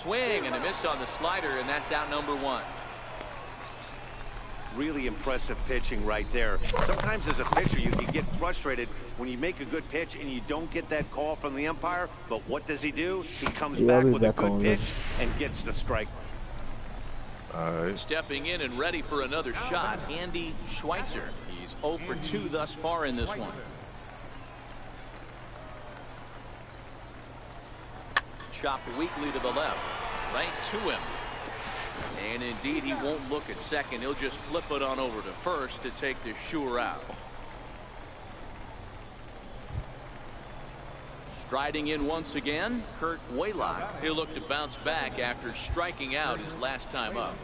swing and a miss on the slider, and that's out number one. Really impressive pitching right there. Sometimes as a pitcher you can get frustrated when you make a good pitch and you don't get that call from the umpire, but what does he do? He comes back with a good pitch and gets the strike. All right. Stepping in and ready for another shot, Andy Schweitzer. He's 0 for 2 thus far in this one. Chopped weakly to the left, right to him. And indeed, he won't look at second. He'll just flip it on over to first to take the sure out. Striding in once again, Kurt Waylock. He'll look to bounce back after striking out his last time up.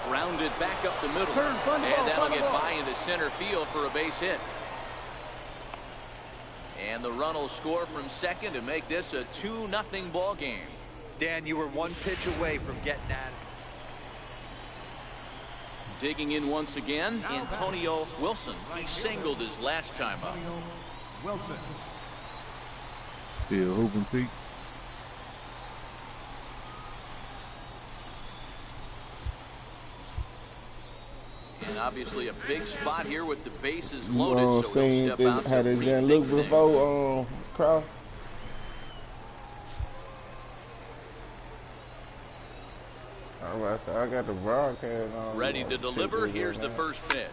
Grounded back up the middle. And that'll get by into center field for a base hit. And the run will score from second to make this a 2-0 ball game. Dan, you were one pitch away from getting at it. Digging in once again, Antonio Wilson. He singled his last time up. Wilson. Still hooping, Pete. And obviously a big spot here with the bases loaded. So he'll step out how does that look before cross? I got the broadcast on. Ready to deliver. Here's the first pitch.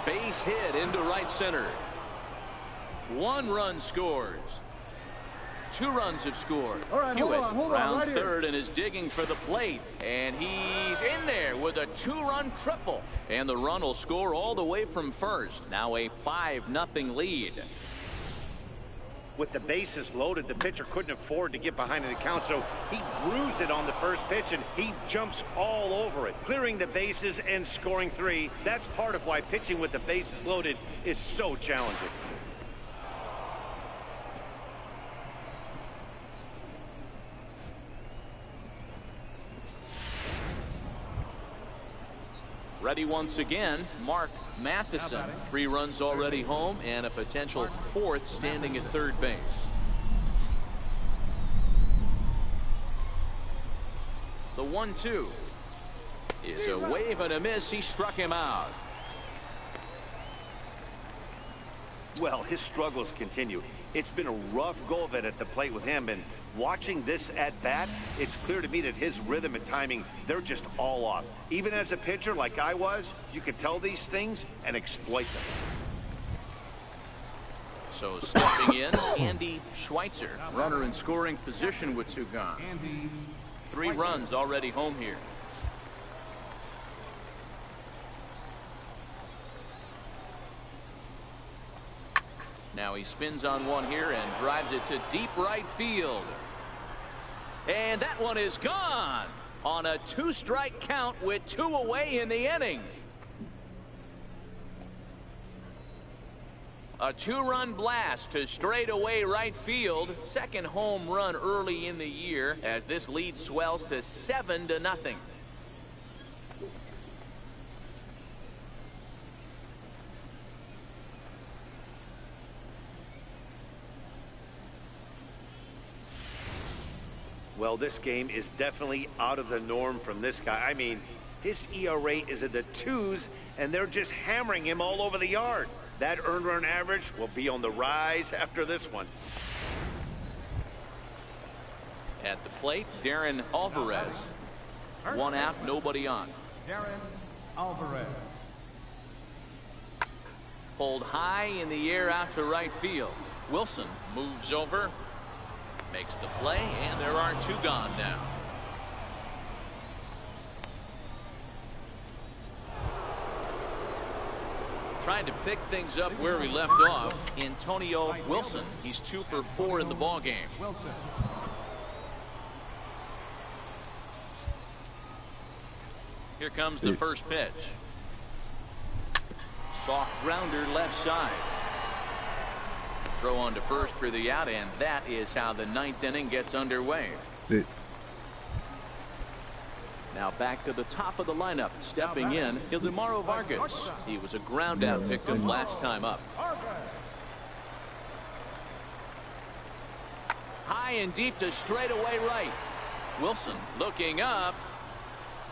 Base hit into right center. 1 run scores. 2 runs have scored. Hewitt rounds third and is digging for the plate. And he's in there with a 2-run triple. And the run will score all the way from first. Now a 5-0 lead. With the bases loaded, the pitcher couldn't afford to get behind in the count, so he grooves it on the first pitch, and he jumps all over it, clearing the bases and scoring 3. That's part of why pitching with the bases loaded is so challenging. Ready once again, Mark Matheson. 3 runs already home and a potential 4th standing at third base. The 1-2 is a wave and a miss. He struck him out. Well, his struggles continue. It's been a rough go of it at the plate with him, and watching this at bat, it's clear to me that his rhythm and timing, they're just all off. Even as a pitcher like I was, you can tell these things and exploit them. So stepping in, Andy Schweitzer, runner in scoring position with 2 gone. 3 runs already home here. Now he spins on one here and drives it to deep right field. And that one is gone on a 2-strike count with 2 away in the inning. A 2-run blast to straightaway right field. 2nd home run early in the year as this lead swells to 7-0. Well, this game is definitely out of the norm from this guy. I mean, his ERA is in the 2s, and they're just hammering him all over the yard. That earned run average will be on the rise after this one. At the plate, Darren Alvarez. 1 out, nobody on. Darren Alvarez. Pulled high in the air out to right field. Wilson moves over. Makes the play, and there are 2 gone now. Trying to pick things up where we left off, Antonio Wilson. He's 2 for 4 in the ball game. Wilson. Here comes the first pitch. Soft grounder left side. Throw on to first for the out, and that is how the 9th inning gets underway. Now back to the top of the lineup. Stepping in, Ildemaro Vargas. He was a ground out victim last time up. High and deep to straightaway right. Wilson looking up.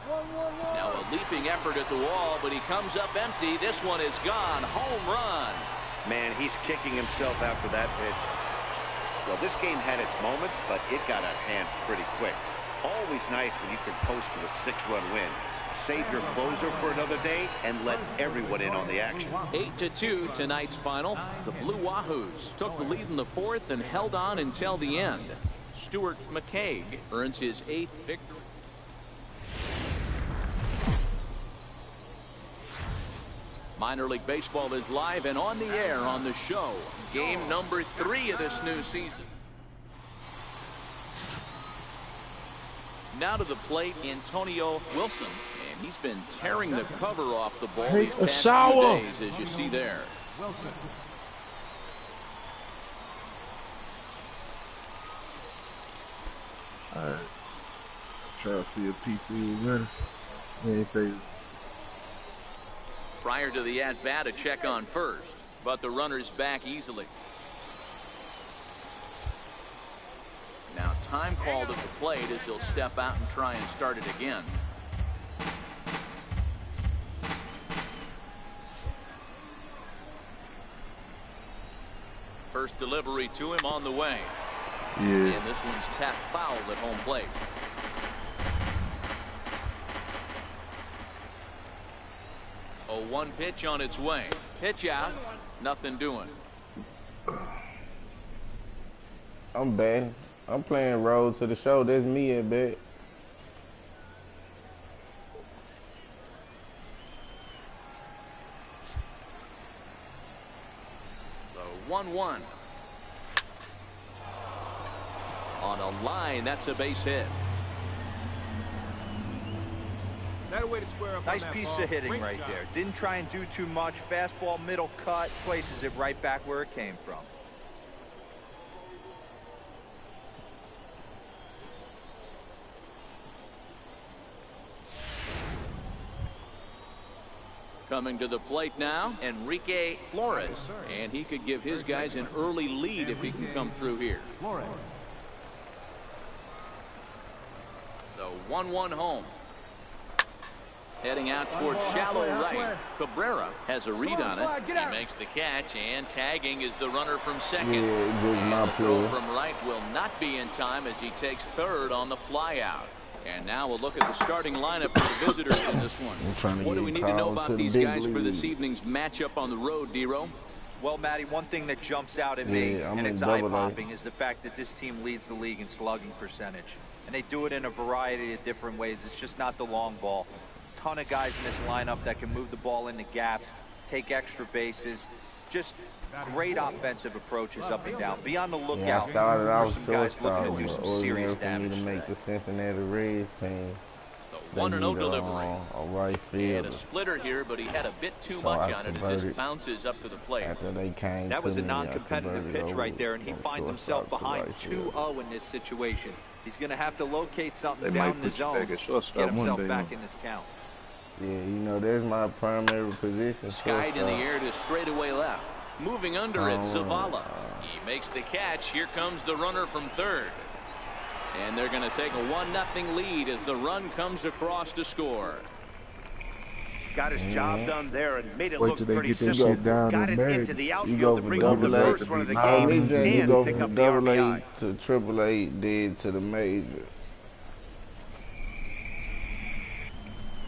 Now a leaping effort at the wall, but he comes up empty. This one is gone. Home run. Man, he's kicking himself after that pitch. Well, this game had its moments, but it got out of hand pretty quick. Always nice when you can coast to a 6-run win. Save your closer for another day and let everyone in on the action. 8-2 tonight's final. The Blue Wahoos took the lead in the fourth and held on until the end. Stuart McCaig earns his 8th victory. Minor League Baseball is live and on the air on the show. Game number 3 of this new season. Now to the plate, Antonio Wilson. And he's been tearing the cover off the ball these past few days, as you see there. Wilson. Alright. Try to see if PC is winning. He ain't say this. Prior to the at-bat, a check on first, but the runner's back easily. Now time called at the plate as he'll step out and try and start it again. First delivery to him on the way. Yeah. And this one's tapped foul at home plate. Oh, 1 pitch on its way. Pitch out. Nothing doing. I'm batting. I'm playing Road to the Show. That's me at bat. So 1-1. On a line, that's a base hit. Nice piece of hitting right there. Didn't try and do too much. Fastball, middle cut, places it right back where it came from. Coming to the plate now, Enrique Flores, and he could give his guys an early lead if he can come through here. Flores. The 1-1 home. Heading out towards shallow right. Cabrera has a read on it. He makes the catch, and tagging is the runner from second. Yeah, just And my the throw play. from right will not be in time as he takes third on the flyout. And now we'll look at the starting lineup for the visitors in this one. What do we need to know about these guys for this evening's matchup on the road, D-Row? Well, Matty, one thing that jumps out at me, Yeah, I'm and in it's double A. eye-popping, is the fact that this team leads the league in slugging percentage. And they do it in a variety of different ways. It's just not the long ball. Ton of guys in this lineup that can move the ball into gaps, take extra bases. Just great offensive approaches up and down. Be on the Yeah, lookout I started for out some guys shortstop, looking to do but some ordinary serious for me damage to to make that. the Cincinnati Reds team. The 1-0 They need delivery. a right And fielder. a splitter here, but he had a bit too So much I on it as converted this bounces up to the plate. After they came That to was a me, I non-competitive converted pitch over right there, and he from finds himself shortstop to behind right field. 2-0 in this situation. He's going to have to locate something They might down the put you zone, back at shortstop get one himself day, back huh? in this count. Yeah, you know, that's my primary position. Skied in the shortstop. air to straightaway left. Moving under it, Zavala. He makes the catch. Here comes the runner from third. And they're going to take a 1-0 lead as the run comes across to score. Got his job done there and made it Wait look till they pretty get that simple. shit down Got in it America. into the You go outfield to from bring home the double A first run of the Nah, game Me, Jay, you and go pick from up the double A RBI. to triple A, then to the majors.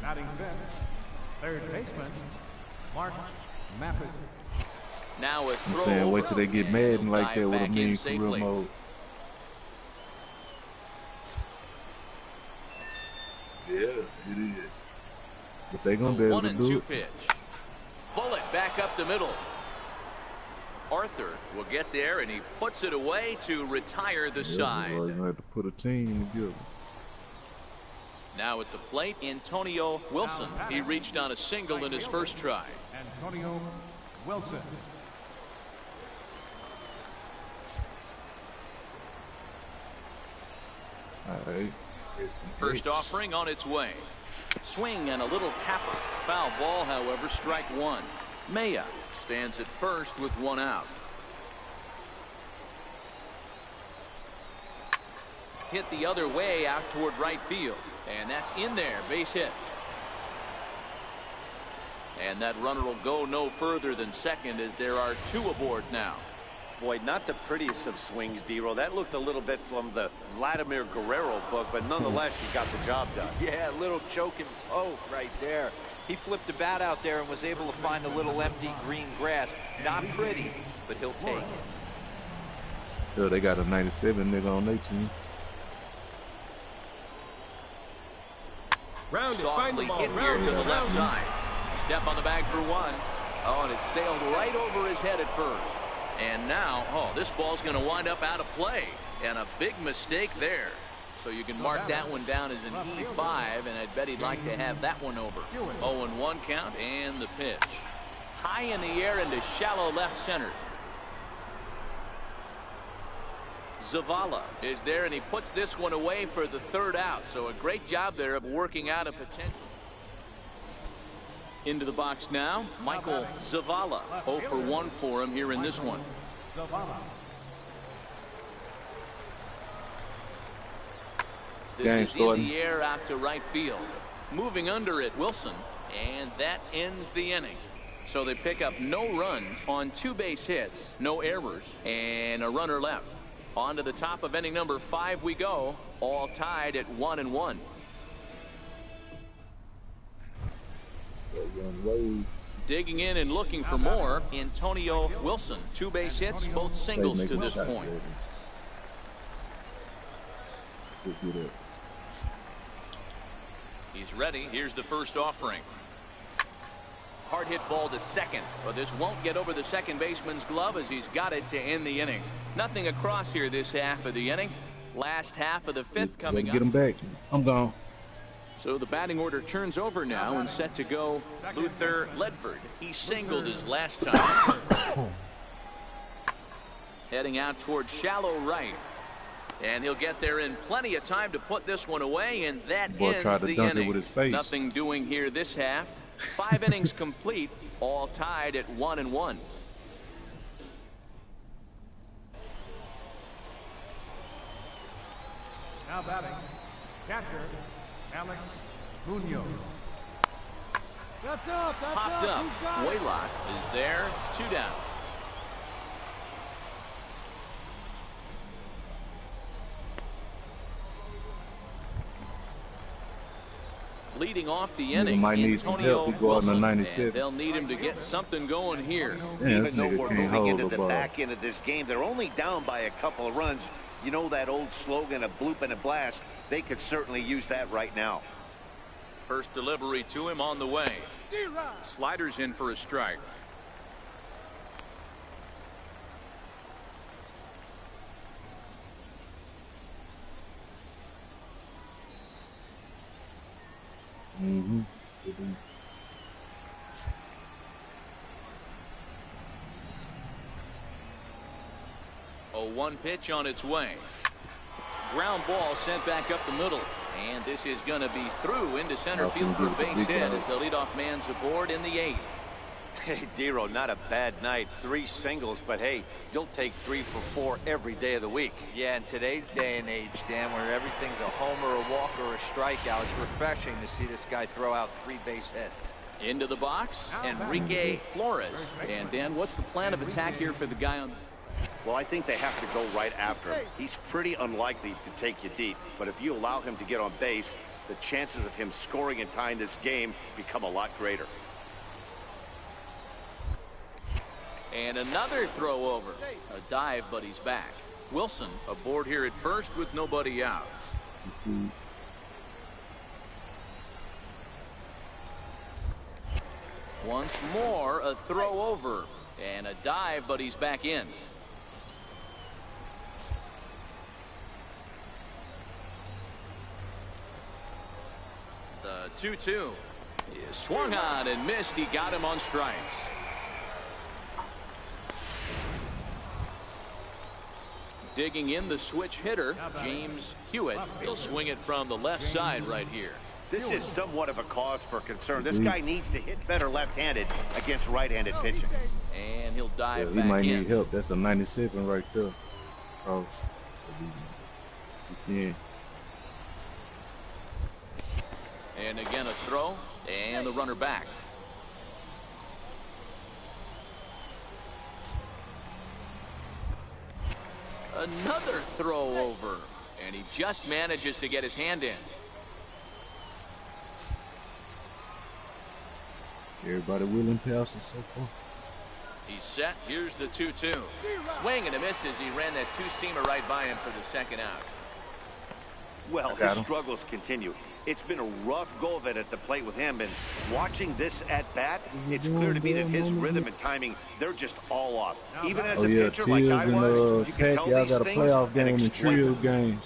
Batting fifth. Third baseman. Mark Mappert. Now a I'm throw. saying wait till they get mad and like Dive that with a back in mean career safely. mode. Yeah, it is. But they gonna be able to do 1-2 it. pitch. Bullet back up the middle. Arthur will get there, and he puts it away to retire the Yeah, side. well, you gonna have to put a team together. Now at the plate, Antonio Wilson. He reached on a single in his first try. Antonio Wilson. All right. Here's some First hits. offering on its way. Swing and a little tapper. Foul ball, however, strike one. Maya stands at first with one out. hit the other way out toward right field. And that's in there, base hit. And that runner will go no further than second as there are 2 aboard now. Boy, not the prettiest of swings, D-Roll. That looked a little bit from the Vladimir Guerrero book, but nonetheless, he got the job done. Yeah, a little choking poke right there. He flipped the bat out there and was able to find a little empty green grass. Not pretty, but he'll take it. Yo, they got a 97 nigga on their team. Softly hit here to the left side. Step on the bag for 1. Oh, and it sailed right over his head at first. And now, oh, this ball's going to wind up out of play. And a big mistake there. So you can mark that one down as an E5, and I'd bet he'd like to have that one over. 0-1 count, and the pitch. High in the air into shallow left center. Zavala is there, and he puts this one away for the 3rd out. So a great job there of working out a potential. Into the box now, Michael Zavala. 0 for 1 for him here in this one. This is in the air out to right field. Moving under it, Wilson, and that ends the inning. So they pick up no runs on 2 base hits, no errors, and a runner left. On to the top of inning number 5 we go, all tied at 1-1. Digging in and looking for more, Antonio Wilson. 2 base hits, both singles to this point. He's ready. Here's the first offering. Hard hit ball to second, but this won't get over the second baseman's glove as he's got it to end the inning. Nothing across here this half of the inning. Last half of the 5th coming up. Get him back. I'm gone. So the batting order turns over now and set to go Luther Ledford. He singled his last time. Heading out toward shallow right. And he'll get there in plenty of time to put this one away, and that ends the inning. With his face. Nothing doing here this half. 5 innings complete, all tied at 1-1. Now batting, catcher, Alex Munoz. That's up, that's Popped up. Waylock is there, 2 down. Leading off the inning, might need some help. He go out in the 97. They'll need him to get something going here. Yeah, even though we're moving into the back end of this game, they're only down by a couple of runs. You know that old slogan, a bloop and a blast? They could certainly use that right now. First delivery to him on the way. Sliders in for a strike. Mm-hmm. 0-1 pitch on its way. Ground ball sent back up the middle. And this is going to be through into center field for a base hit as the leadoff man's aboard in the 8th. Hey, Dero, not a bad night. 3 singles, but hey, you'll take 3 for 4 every day of the week. Yeah, in today's day and age, Dan, where everything's a homer, a walk, or a strikeout, it's refreshing to see this guy throw out 3 base hits. Into the box, Enrique Flores. And Dan, what's the plan of attack here for the guy on? Well, I think they have to go right after him. He's pretty unlikely to take you deep, but if you allow him to get on base, the chances of him scoring and tying this game become a lot greater. And another throw over. A dive, but he's back. Wilson aboard here at first with nobody out. Once more, a throw over. And a dive, but he's back in. The 2-2 is swung on and missed. He got him on strikes. Digging in the switch hitter, James Hewitt. He'll swing it from the left side right here. This is somewhat of a cause for concern. This guy needs to hit better left-handed against right-handed pitching. And he'll dive he back might in. need help. That's a 97 right there. Oh. Yeah. And again a throw, and the runner back. Another throw over, and he just manages to get his hand in. Everybody willing passes so far. He's set. Here's the 2-2. Swing and a miss as he ran that two-seamer right by him for the second out. Well, his struggles continue. It's been a rough go of it at the plate with him, and watching this at bat, it's clear to me that his rhythm and timing, they're just all off. Even as a pitcher like I was, you can tell these got a things playoff game and and trio exploit. games.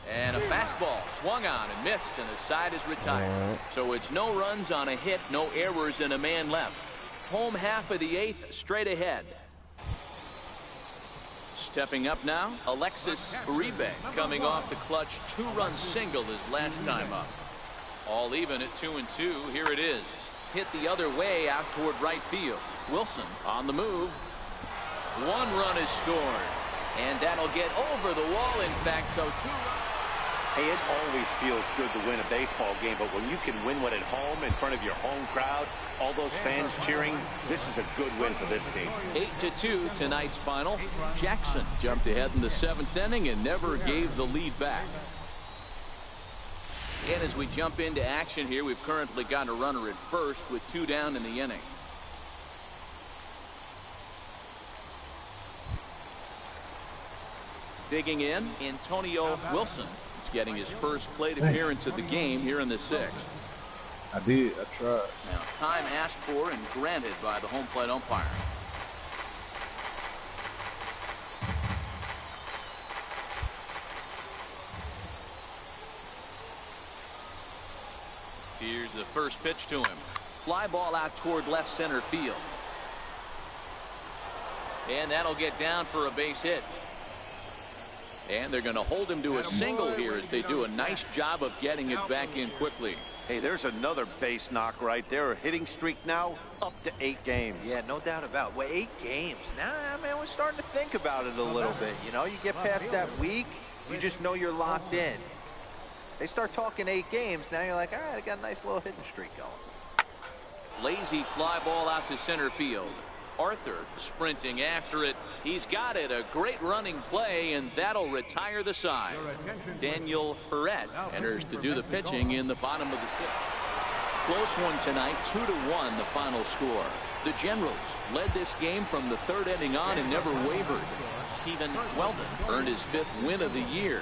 And a fastball swung on and missed, and the side is retired. So it's no runs on a hit, no errors, and a man left. Home half of the eighth, straight ahead. Stepping up now, Alexis Uribe, coming off the clutch two-run single his last time up. All even at 2-2. Here it is. Hit the other way out toward right field. Wilson on the move. One run is scored, and that'll get over the wall. In fact, so 2 runs. Hey, it always feels good to win a baseball game, but when you can win one at home in front of your home crowd, all those fans cheering, this is a good win for this team. 8-2 tonight's final. Jackson jumped ahead in the 7th inning and never gave the lead back. And as we jump into action here, we've currently got a runner at first with 2 down in the inning. Digging in, Antonio Wilson. He's getting his first plate appearance of the game here in the 6th. I did. I tried. Now, time asked for and granted by the home plate umpire. Here's the first pitch to him. Fly ball out toward left center field. And that'll get down for a base hit. And they're going to hold him to a single here as they do a nice job of getting it back in quickly. Hey, there's another base knock right there. A hitting streak now up to 8 games. Yeah, no doubt about it. Well, 8 games. Now, man, we're starting to think about it a little bit. You know, you get past that week, you just know you're locked in. They start talking 8 games, now you're like, all right, I got a nice little hitting streak going. Lazy fly ball out to center field. Arthur sprinting after it. He's got it. A great running play, and that'll retire the side. Daniel Perret enters to do the pitching in the bottom of the 6th. Close one tonight, 2-1 the final score. The Generals led this game from the 3rd inning on and never wavered. Stephen Weldon earned his 5th win of the year.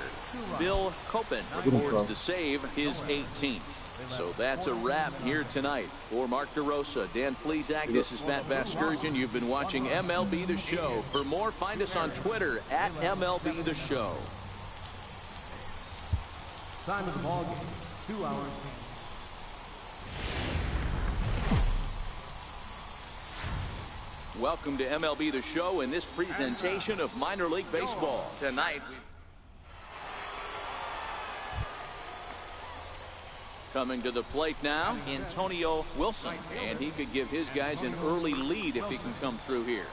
Bill Copen records the save, his 18th. So that's a wrap here tonight. For Mark DeRosa, Dan Plesac, this is Matt Vasgersian. You've been watching MLB The Show. For more, find us on Twitter at MLB The Show. Time of the ball game, 2 hours. Welcome to MLB The Show in this presentation of minor league baseball. Tonight, coming to the plate now, Antonio Wilson, and he could give his guys an early lead if he can come through here.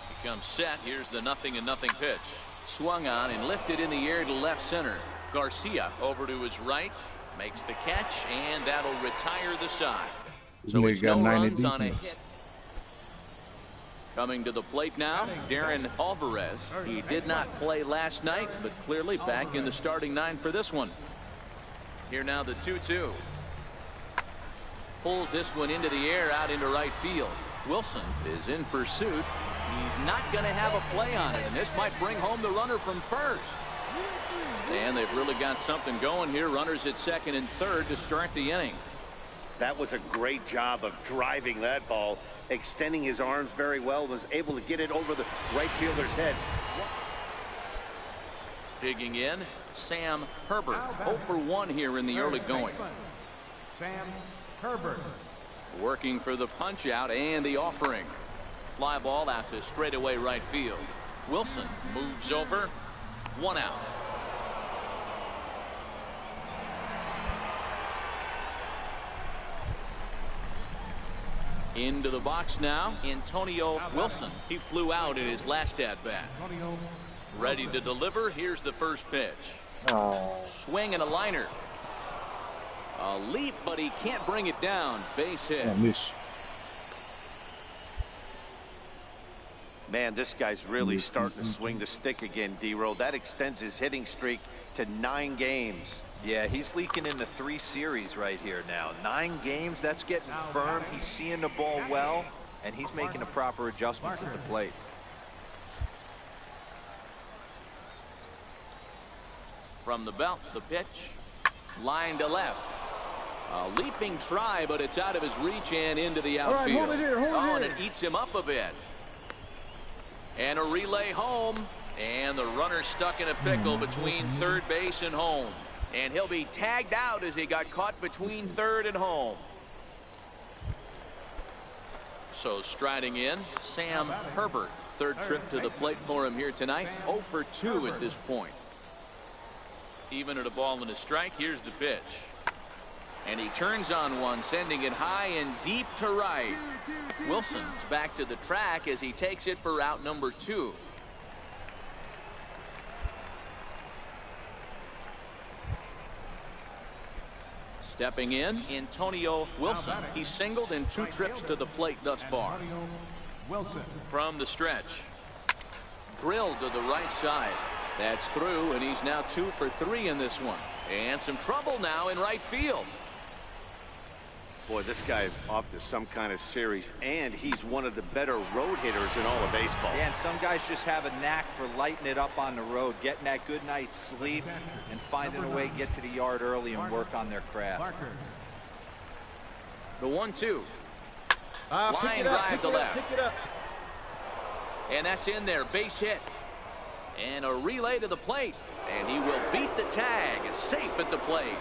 He comes set. Here's the 0-0 pitch. Swung on and lifted in the air to left center. Garcia over to his right, makes the catch, and that'll retire the side. So it's no runs on a hit. Coming to the plate now, Darren Alvarez. He did not play last night, but clearly back in the starting 9 for this one. Here now the 2-2. Pulls this one into the air out into right field. Wilson is in pursuit. He's not going to have a play on it, and this might bring home the runner from first. And they've really got something going here. Runners at 2nd and 3rd to start the inning. That was a great job of driving that ball, extending his arms very well, was able to get it over the right fielder's head. Digging in, Sam Herbert. 0 for 1 here in the early going. Sam Herbert. Working for the punch out and the offering. Fly ball out to straightaway right field. Wilson moves over. 1 out. Into the box now, Antonio Wilson. He flew out in his last at-bat. Ready to deliver. Here's the first pitch. Swing and a liner. A leap, but he can't bring it down. Base hit. Man, this guy's really starting to swing the stick again, D-Roll. That extends his hitting streak to 9 games. Yeah, he's leaking into 3 series right here now. 9 games, that's getting firm. He's seeing the ball well, and he's making the proper adjustments at the plate. From the belt, the pitch. Line to left. A leaping try, but it's out of his reach and into the outfield. And it eats him up a bit. And a relay home. And the runner stuck in a pickle between third base and home. And he'll be tagged out as he got caught between third and home. So striding in, Sam Herbert. Third trip to the plate for him here tonight. 0 for 2 at this point. Even at a ball and a strike, here's the pitch. And he turns on one, sending it high and deep to right. Wilson's back to the track as he takes it for out number 2. Stepping in, Antonio Wilson. He's singled in 2 trips to the plate thus far. From the stretch. Drilled to the right side. That's through, and he's now 2 for 3 in this one. And some trouble now in right field. Boy, this guy is off to some kind of series, and he's one of the better road hitters in all of baseball. Yeah, and some guys just have a knack for lighting it up on the road, getting that good night's sleep, and finding a way to get to the yard early and work on their craft. The 1-2. Line drive to left. And that's in there. Base hit. And a relay to the plate. And he will beat the tag. Safe at the plate.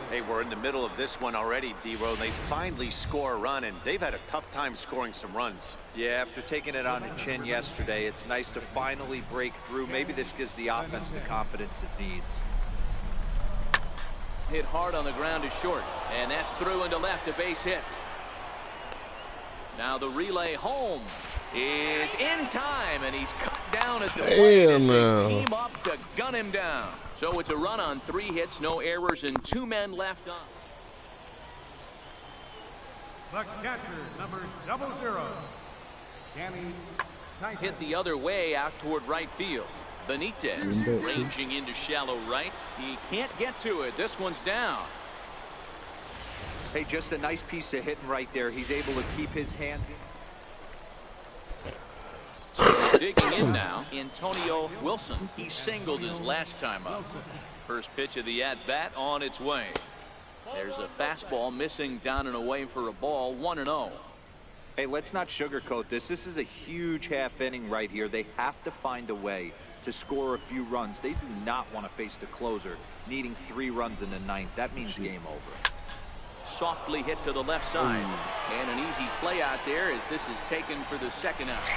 Hey, we're in the middle of this one already, D-Row. They finally score a run, and they've had a tough time scoring some runs. Yeah, after taking it on the chin yesterday, it's nice to finally break through. Maybe this gives the offense the confidence it needs. Hit hard on the ground is short. And that's through into left, a base hit. Now the relay home is in time, and he's cut down at the plate as they team up to gun him down. So it's a run on 3 hits, no errors, and 2 men left on. The catcher, number 00, Danny Tyson. Hit the other way out toward right field. Benitez ranging into shallow right. He can't get to it. This one's down. Hey, just a nice piece of hitting right there. He's able to keep his hands in. So digging in now, Antonio Wilson. He singled his last time up. First pitch of the at-bat on its way. There's a fastball missing down and away for a ball. 1-0. Hey, let's not sugarcoat this. This is a huge half inning right here. They have to find a way to score a few runs. They do not want to face the closer needing 3 runs in the 9th. That means game over. Softly hit to the left side. And an easy play out there as this is taken for the second out.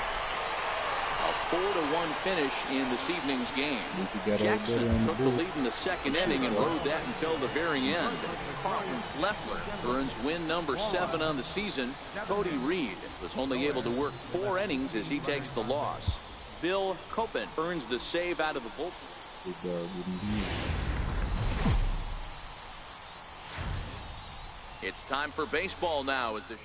A 4-1 finish in this evening's game. Jackson took the lead in the second inning and rode that until the very end. Carlton Leffler earns win number 7 on the season. Cody Reed was only able to work 4 innings as he takes the loss. Bill Copen earns the save out of the bullpen. It's time for baseball now as the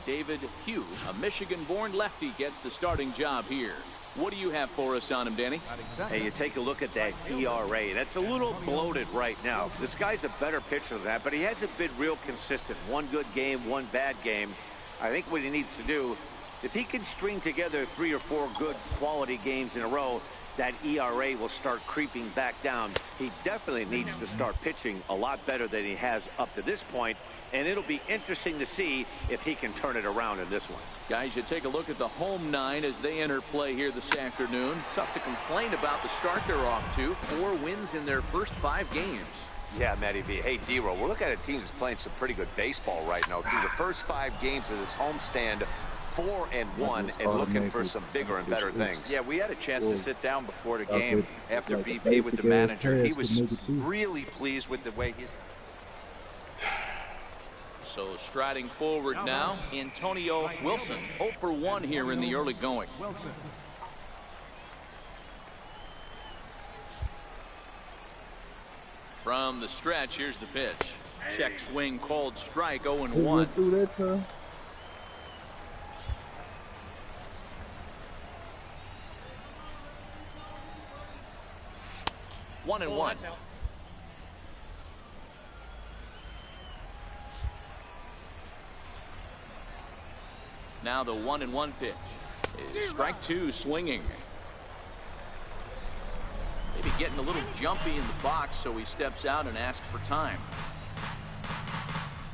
David Hugh, a Michigan-born lefty, gets the starting job here. What do you have for us on him, Danny? Hey, you take a look at that ERA. That's a little bloated right now. This guy's a better pitcher than that, but he hasn't been real consistent. 1 good game, 1 bad game. I think what he needs to do, if he can string together 3 or 4 good quality games in a row, that ERA will start creeping back down. He definitely needs to start pitching a lot better than he has up to this point. And it'll be interesting to see if he can turn it around in this one. Guys, you take a look at the home 9 as they enter play here this afternoon. Tough to complain about the start they're off to. 4 wins in their first 5 games. Yeah, Matty V. Hey, D-Row, we're looking at a team that's playing some pretty good baseball right now. Through the first 5 games of this homestand, 4-1, and looking for some bigger and better things. Yeah, we had a chance to sit down before the game after BP with the manager. He was really pleased with the way he's... So striding forward now, Antonio Wilson. 0 for 1 here in the early going. Wilson. From the stretch, here's the pitch. Check swing called strike, 0 and He 1. went through that time. One and one. Now the 1-1 pitch is strike 2 swinging. Maybe getting a little jumpy in the box, so he steps out and asks for time.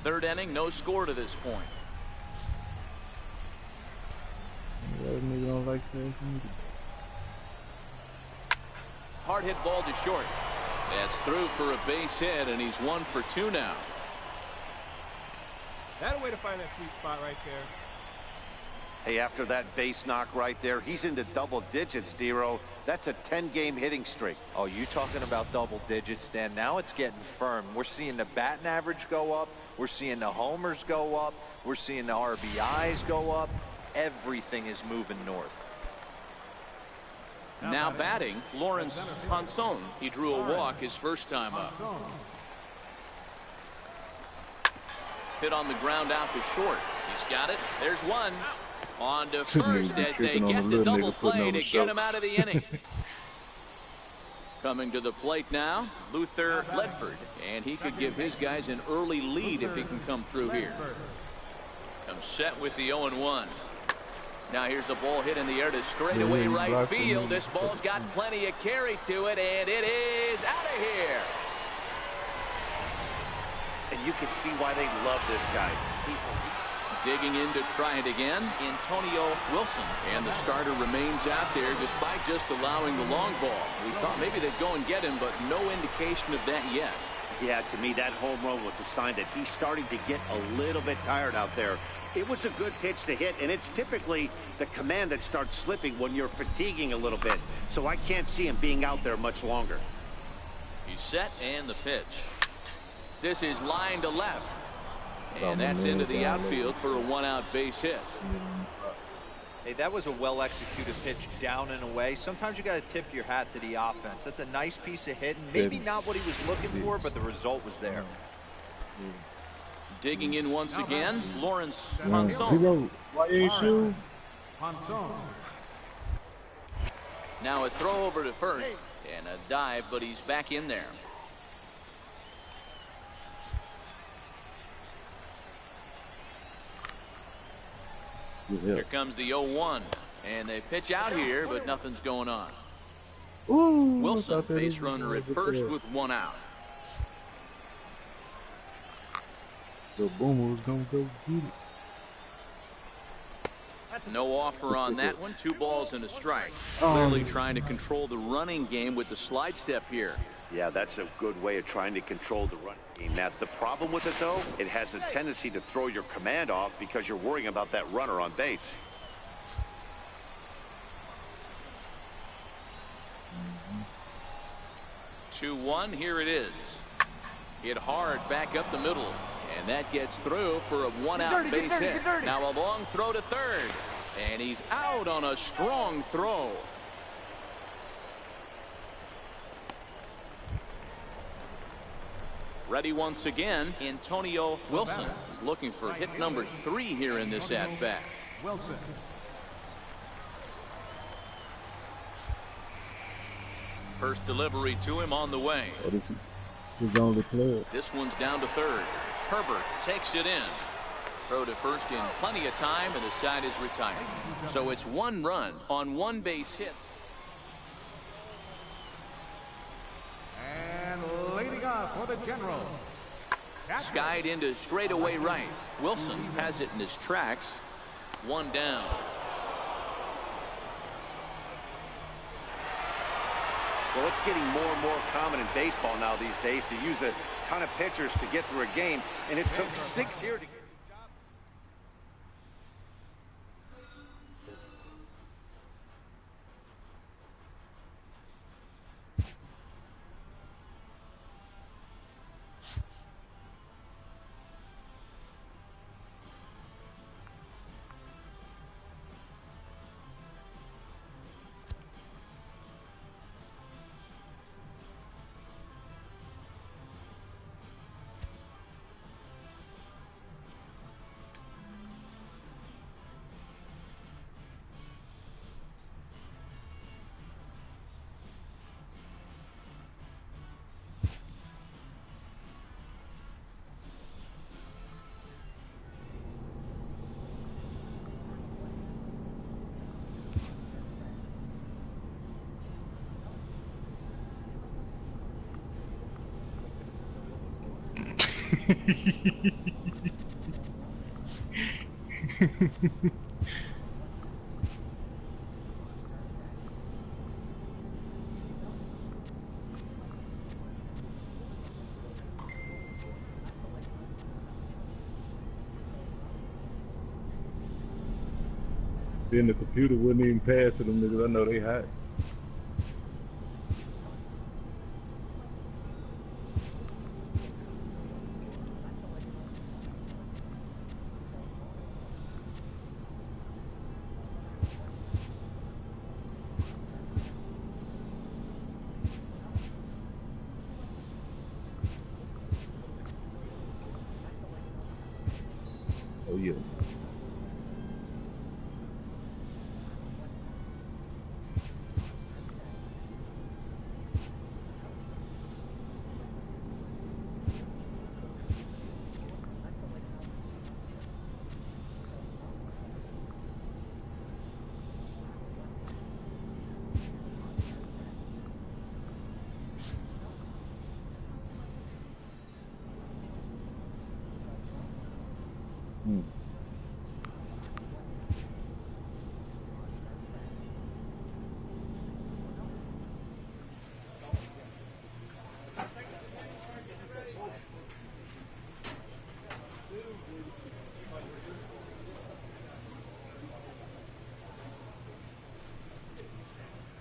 Third inning, no score to this point. That nigga don't like that. Hard hit ball to short. That's through for a base hit, and he's 1 for 2 now. That a way to find that sweet spot right there. Hey, after that base knock right there, he's into double digits, Dero. That's a 10-game hitting streak. Oh, you talking about double digits, Dan? Now it's getting firm. We're seeing the batting average go up. We're seeing the homers go up. We're seeing the RBIs go up. Everything is moving north. Now batting, Lawrence Ponson. He drew a walk his first time up. Hit on the ground out to short. He's got it. There's one. On to first as they get the double play to get him out of the inning. Coming to the plate now, Luther Ledford, and he could give his guys an early lead if he can come through here. Comes set with the 0-1. Now here's a ball hit in the air to straightaway right field. This ball's got plenty of carry to it, and it is out of here. And you can see why they love this guy. He's digging in to try it again, Antonio Wilson, and the starter remains out there despite just allowing the long ball. We thought maybe they'd go and get him, but no indication of that yet. Yeah, to me, that home run was a sign that he's starting to get a little bit tired out there. It was a good pitch to hit, and it's typically the command that starts slipping when you're fatiguing a little bit. So I can't see him being out there much longer. He's set, and the pitch. This is line to left. And that's into the outfield for a 1-out base hit. Hey, that was a well-executed pitch down and away. Sometimes you got to tip your hat to the offense. That's a nice piece of hitting. Maybe not what he was looking for, but the result was there. Digging in once again, Lawrence Ponson. Why ain't you? Now a throw over to first and a dive, but he's back in there. Here comes the 0-1, and they pitch out here, but nothing's going on. Ooh, Wilson, base runner at first with 1 out. The boomer was gonna go get it. No offer on that one. 2 balls and a strike. Clearly trying to control the running game with the slide step here. Yeah, that's a good way of trying to control the run game. Now, the problem with it, though, it has a tendency to throw your command off because you're worrying about that runner on base. Mm-hmm. 2-1, here it is. Hit hard back up the middle, and that gets through for a 1-out base hit. Now a long throw to third, and he's out on a strong throw. Ready once again, Antonio Wilson is looking for hit number 3 here in this at-bat. Wilson. First delivery to him on the way. Oh, this is his only play. This one's down to third. Herbert takes it in. Throw to first in plenty of time, and the side is retired. So it's 1 run on 1 base hit. And leading off for the General. Skied into straightaway right. Wilson has it in his tracks. 1 down. Well, it's getting more and more common in baseball now these days to use a ton of pitchers to get through a game, and it took 6 here to get the job. Then the computer wouldn't even pass to them niggas. I know they hot. Oh yeah. Hmm.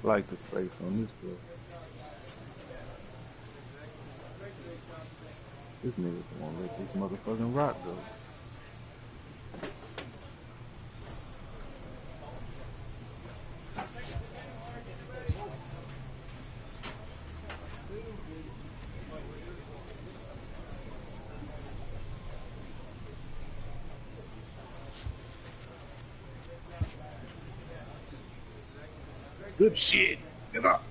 I like the space on this stuff. This nigga won't let this motherfucking rock go. Good shit. Get up.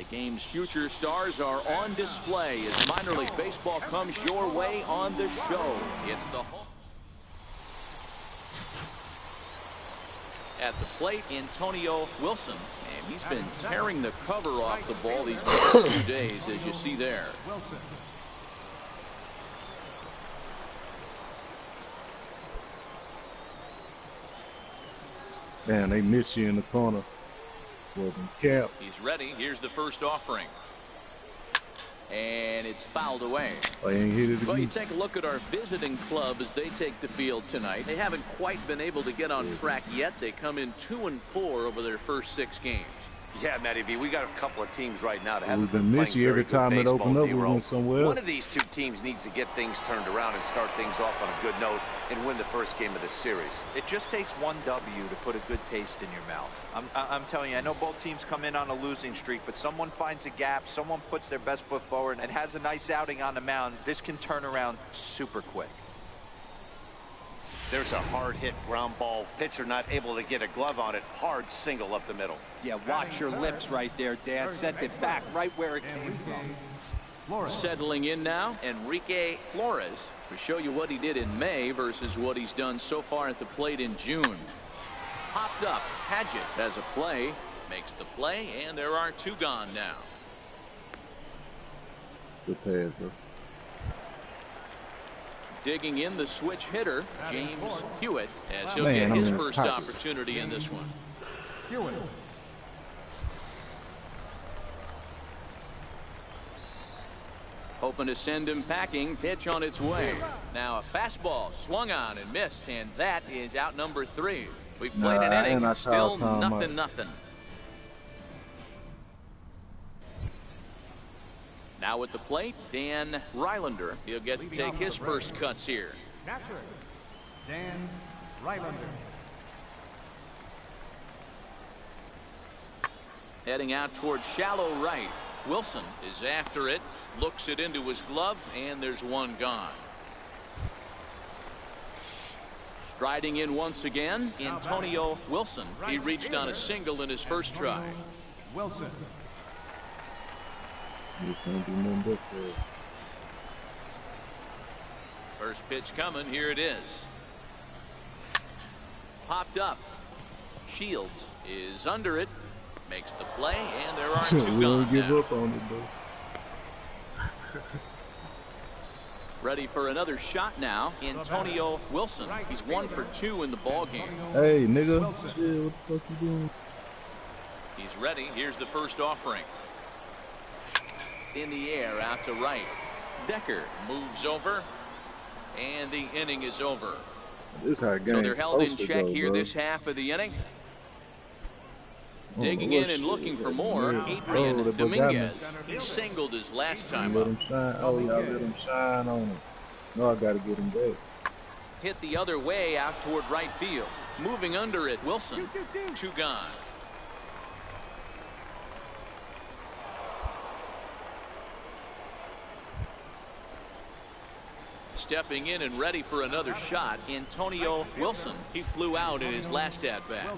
Game's future stars are on display as minor league baseball comes your way on the show. It's the home. At the plate, Antonio Wilson, and he's been tearing the cover off the ball these past few days, as you see there. Man, they miss you in the corner. Cap. He's ready. Here's the first offering. And it's fouled away. Oh, he ain't hit it again. Well, you take a look at our visiting club as they take the field tonight. They haven't quite been able to get on track yet. They come in 2-4 over their first 6 games. Yeah, Matty V, we got a couple of teams right now that haven't been missing every time it opened up. We went somewhere. One of these two teams needs to get things turned around and start things off on a good note and win the first game of the series. It just takes one W to put a good taste in your mouth. I'm telling you, I know both teams come in on a losing streak, but someone finds a gap, someone puts their best foot forward and has a nice outing on the mound. This can turn around super quick. There's a hard hit ground ball. Pitcher not able to get a glove on it. Hard single up the middle. Yeah, watch your lips right there, Dan. Sent it back right where it came from. Settling in now, Enrique Flores. We show you what he did in May versus what he's done so far at the plate in June. Popped up. Padgett has a play. Makes the play, and there are 2 gone now. Good pass, bro. Digging in the switch hitter, James Hewitt, as he'll get his first opportunity in this one. Hewitt. Hoping to send him packing. Pitch on its way. Now a fastball swung on and missed, and that is out number 3. We've played an inning, still nothing. Now at the plate, Dan Rylander. He'll get to take his first cuts here. Catcher, Dan Rylander. Heading out towards shallow right. Wilson is after it, looks it into his glove, and there's 1 gone. Striding in once again, Antonio Wilson. He reached on a single in his first try. Wilson. First pitch coming. Here it is. Popped up. Shields is under it. Makes the play, and there are 2 gone. We don't give now. up on it, though. Ready for another shot now. Antonio Wilson. He's 1 for 2 in the ball game. Hey, nigga. Shit, what the fuck you doing? He's ready. Here's the first offering. In the air, out to right. Decker moves over, and the inning is over. This how So they're held in check here this half of the inning. Digging in and looking for more, Adrian Dominguez. He singled his last time up. Oh, y'all let him shine on him. No, I gotta get him back. Hit the other way out toward right field. Moving under it, Wilson. 2 gone. Stepping in and ready for another shot, Antonio Wilson. He flew out in his last at-bat.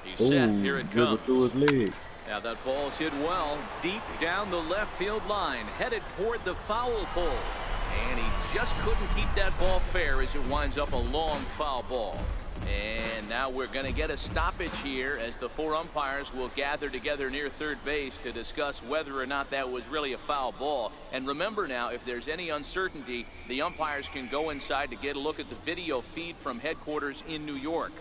He's set. Here it comes. Through his legs. Now that ball's hit well, deep down the left field line, headed toward the foul pole. And he just couldn't keep that ball fair as it winds up a long foul ball. And now we're going to get a stoppage here as the 4 umpires will gather together near third base to discuss whether or not that was really a foul ball. And remember now, if there's any uncertainty, the umpires can go inside to get a look at the video feed from headquarters in New York.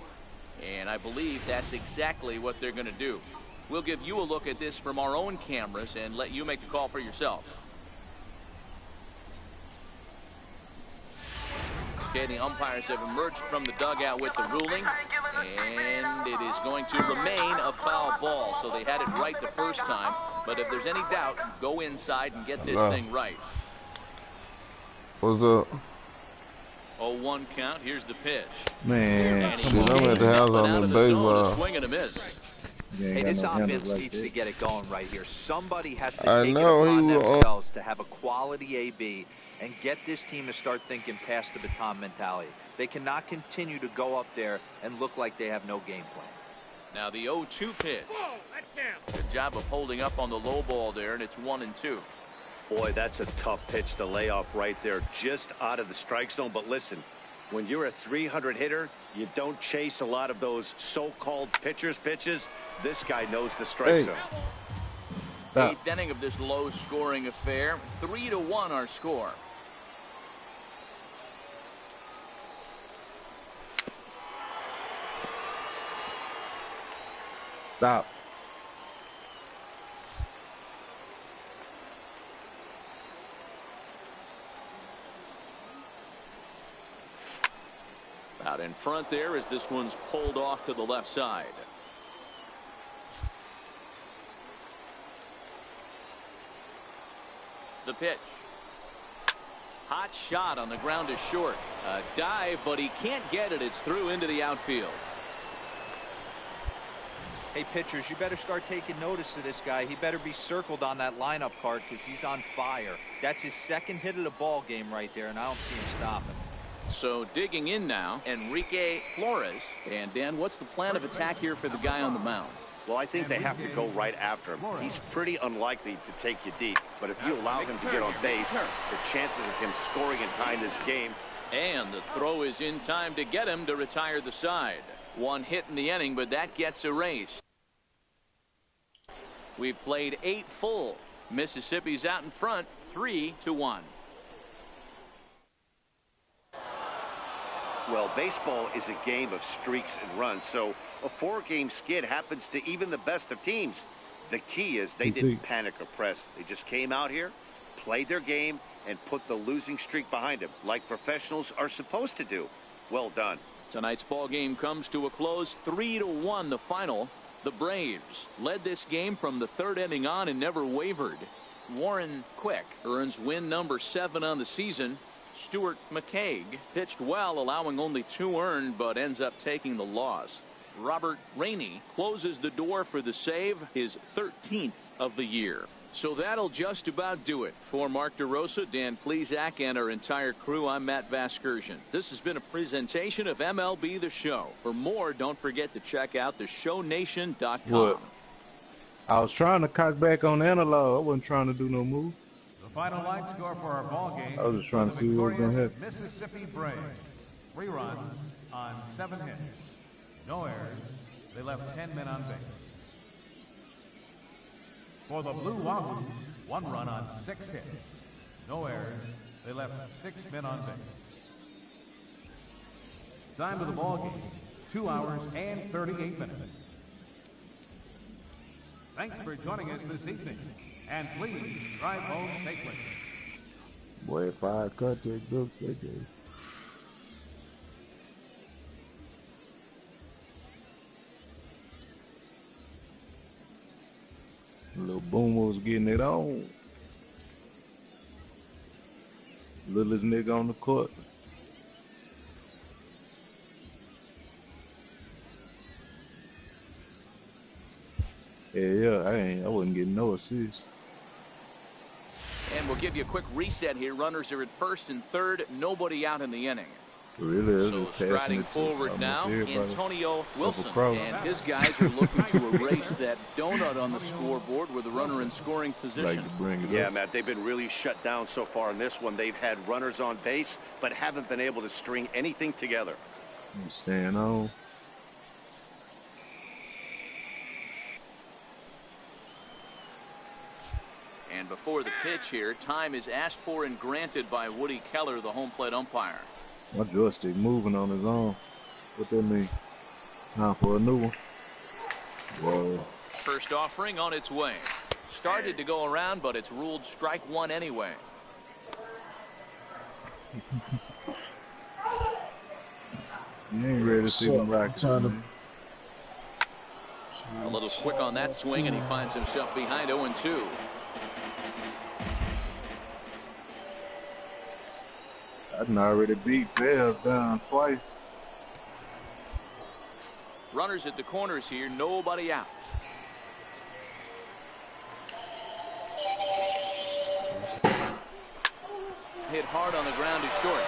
And I believe that's exactly what they're going to do. We'll give you a look at this from our own cameras and let you make the call for yourself. Okay, the umpires have emerged from the dugout with the ruling, and it is going to remain a foul ball. So they had it right the first time, but if there's any doubt, go inside and get this thing right. What's up? 0-1 count. Here's the pitch. Man, shit, I'm at the house on the baseball. Swing and a miss. Hey, this offense needs to get it going right here. Somebody has to I take know, it upon he will. themselves to have a quality AB and get this team to start thinking past the baton mentality. They cannot continue to go up there and look like they have no game plan. Now the 0-2 pitch. Good job of holding up on the low ball there, and it's 1-2. Boy, that's a tough pitch to lay off right there, just out of the strike zone. But listen, when you're a 300 hitter, you don't chase a lot of those so-called pitchers' pitches. This guy knows the strike zone. Eighth inning of this low-scoring affair. 3-1 our score. Stop. Out in front there as this one's pulled off to the left side. The pitch. Hot shot on the ground is short. A dive, but he can't get it. It's through into the outfield. Hey, pitchers, you better start taking notice of this guy. He better be circled on that lineup card because he's on fire. That's his second hit of the ball game right there, and I don't see him stopping. So digging in now, Enrique Flores. And Dan, what's the plan of attack here for the guy on the mound? Well, I think they have to go right after him. He's pretty unlikely to take you deep, but if you allow him to get on base, the chances of him scoring and tying this game. And the throw is in time to get him to retire the side. One hit in the inning, but that gets erased. We've played 8 full. Mississippi's out in front, 3-1. Well, baseball is a game of streaks and runs, so a 4-game skid happens to even the best of teams. The key is they didn't panic or press. They just came out here, played their game, and put the losing streak behind them, like professionals are supposed to do. Well done. Tonight's ball game comes to a close, 3-1 the final. The Braves led this game from the 3rd inning on and never wavered. Warren Quick earns win number 7 on the season. Stuart McCaig pitched well, allowing only 2 earned, but ends up taking the loss. Robert Rainey closes the door for the save, his 13th of the year. So that'll just about do it. For Mark DeRosa, Dan Plesac, and our entire crew, I'm Matt Vasgersian. This has been a presentation of MLB The Show. For more, don't forget to check out theshownation.com. What? I was trying to cock back on analog. I wasn't trying to do no move. The final line score for our ball game. I was just trying to see what was going to happen. Mississippi Braves. 3 runs on 7 hits. No errors. They left 10 men on base. For the Blue Wahoos, 1 run on 6 hits. No errors. They left 6 men on base. Time of the ball game, 2 hours and 38 minutes. Thanks for joining us this evening. And please drive home safely. Boy, 5 contact books that game. Little Boomer was getting it on. Littlest nigga on the court. Yeah, I wasn't getting no assists. And we'll give you a quick reset here. Runners are at 1st and 3rd. Nobody out in the inning. Really? So striding forward now, Antonio Wilson. And his guys are looking to erase that donut on the scoreboard with a runner in scoring position. Yeah, Matt, they've been really shut down so far in this one. They've had runners on base, but haven't been able to string anything together. Staying on. And before the pitch here, time is asked for and granted by Woody Keller, the home plate umpire. My joystick moving on his own. What that mean? Time for a new one. Whoa. First offering on its way. Started to go around, but it's ruled strike 1 anyway. You ain't ready to see them Rockets. A little quick on that swing, and he finds himself behind 0-2. I done already beat Bears down twice. Runners at the corners here, nobody out. Hit hard on the ground is short.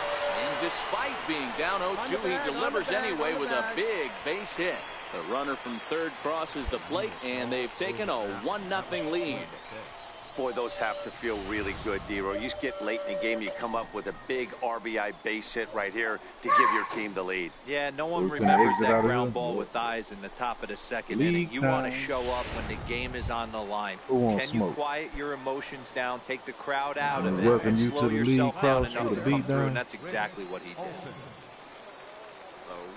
And despite being down 0-2, he delivers anyway with a big base hit. The runner from 3rd crosses the plate, and they've taken a 1-0 lead. Boy, those have to feel really good, D-Row. You get late in the game, you come up with a big RBI base hit right here to give your team the lead. Yeah, no one remembers that ground ball with eyes in the top of the 2nd inning. You want to show up when the game is on the line. Can you quiet your emotions down, take the crowd out of it, and slow yourself down enough to come through? And that's exactly what he did.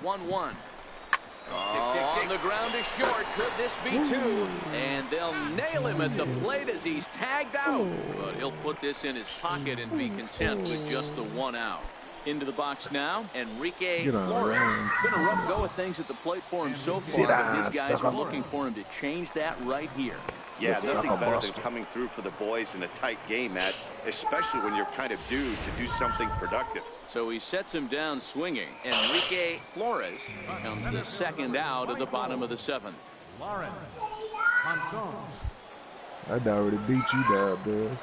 1-1. On the ground is short. Could this be 2? And they'll nail him at the plate as he's tagged out. But he'll put this in his pocket and be content with just the 1 out. Into the box now, Enrique Flores. Been a rough go of things at the plate for him so far, but his guys are looking for him to change that right here. Yeah, nothing better than coming through for the boys in a tight game, Matt, especially when you're kind of due to do something productive. So he sets him down swinging. Enrique Flores comes the 2nd out of the bottom of the 7th. Lauren I'd already beat you down, man.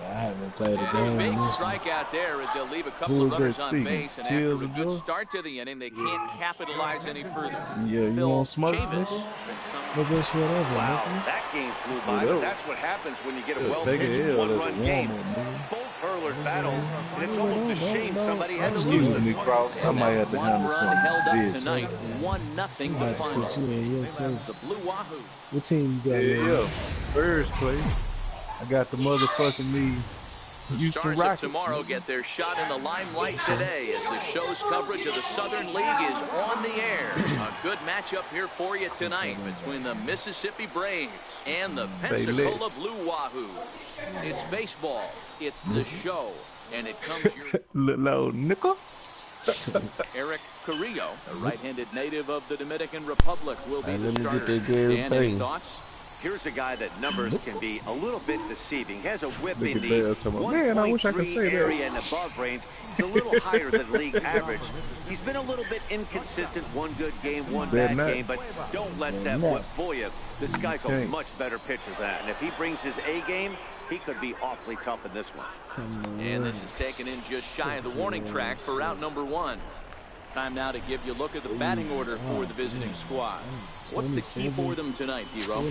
I haven't played a And game. a big in this one. strikeout there as they'll leave a couple Who of is that runners on speaking? base, and Teals after a and good Joe? start to the inning, they can't capitalize any further. Yeah, you Phil want smoke, Chavis. nigga? been some- Look this shit over, Wow, nigga. that game flew by, Yeah, but that's what happens when you get a yeah, take a well-pitched L as a one-run game. warm-up, nigga. Both hurlers battled, and it's almost a shame somebody had to lose Excuse this me, one. Cross. I And might that have to one handle run something held up big. tonight, 1-0 the final. Put you in your place. The Blue Wahoo. What team you got? Yeah. First place. I got the motherfucking me. The Houston Stars of Rockets. tomorrow get their shot in the limelight today as the show's coverage of the Southern League is on the air. A good matchup here for you tonight between the Mississippi Braves and the Pensacola Blue Wahoos. It's baseball, it's the show, and it comes your... Little old nickel. Eric Carrillo, a right-handed native of the Dominican Republic, will be the starter. Dan, any thoughts? Here's a guy that numbers can be a little bit deceiving. He has a whip in the Man, I wish I could 1.3 say that. area and above range. It's a little higher than league average. He's been a little bit inconsistent. One good game, one bad game, but don't let that whip fool you. This guy's a much better pitcher than that. And if he brings his A game, he could be awfully tough in this one. And this is taken in just shy of the warning track for route number 1. Time now to give you a look at the batting order for the visiting squad. What's the key for them tonight, Hero?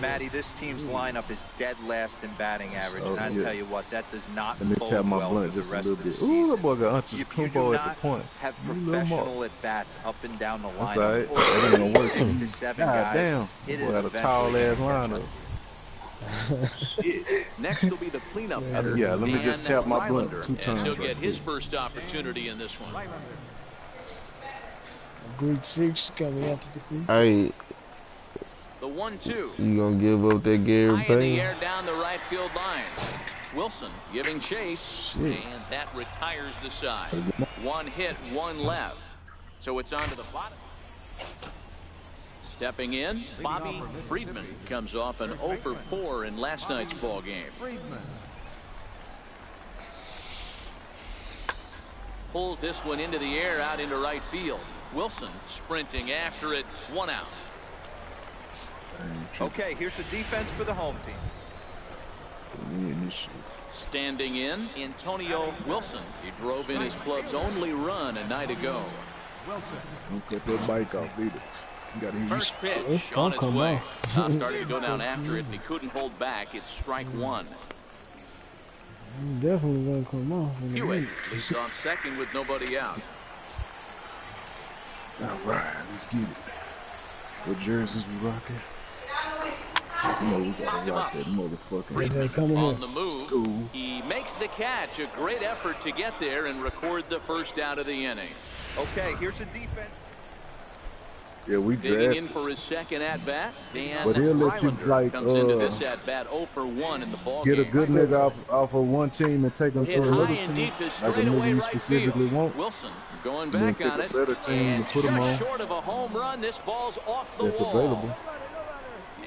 Matty, this team's lineup is dead last in batting average, and I tell you what, that does not Let me bode tap my well blunt for the just a rest little of the bit. season. Ooh, that boy got Hunter's If you do combo at not the point. have You little professional at-bats up and down the That's lineup, all right. That ain't gonna work. 6 to 7 God guys, damn. it Boy is got a tall ass eventually lineup. Next will be the cleanup hitter. Yeah, let me just tap my blunt Rylander, 2 as times. he'll right get his quick. first opportunity in this one. Greek freaks coming after the Greek. Hey, The 1-2. you gonna give up that Gary High in the Payne? air down the right field line. Wilson giving chase, and that retires the side. 1 hit, 1 left. So it's on to the bottom. Stepping in, Bobby Friedman comes off an 0 for 4 in last night's ball game. Pulls this one into the air out into right field. Wilson sprinting after it, 1 out. Okay, here's the defense for the home team. Standing in, Antonio Wilson. He drove in his club's only run a night ago. Don't cut that bike off either. You gotta use First pitch It's on gonna its come way. off. Now starting to go down after it, and he couldn't hold back. It's strike 1. Definitely gonna come off. Hewitt leads off second with nobody out. All right, let's get it. What jerseys we rocking? You know we gotta rock that motherfucking. Friedman coming on here. the move. Cool. He makes the catch. A great effort to get there and record the first out of the inning. Okay, here's the defense. Yeah, we Digging draft. in for his second at-bat, Dan But he'll let you, Rylander like, comes into this at-bat 0 for 1 in the ball Get a game. good nigga off of one team and take him Hit to high another and team, deep is like a straight away nigga you right specifically field. want. Wilson going Then back pick on a it, better team and to put him just on. short of a home run. This ball's off the That's wall. available.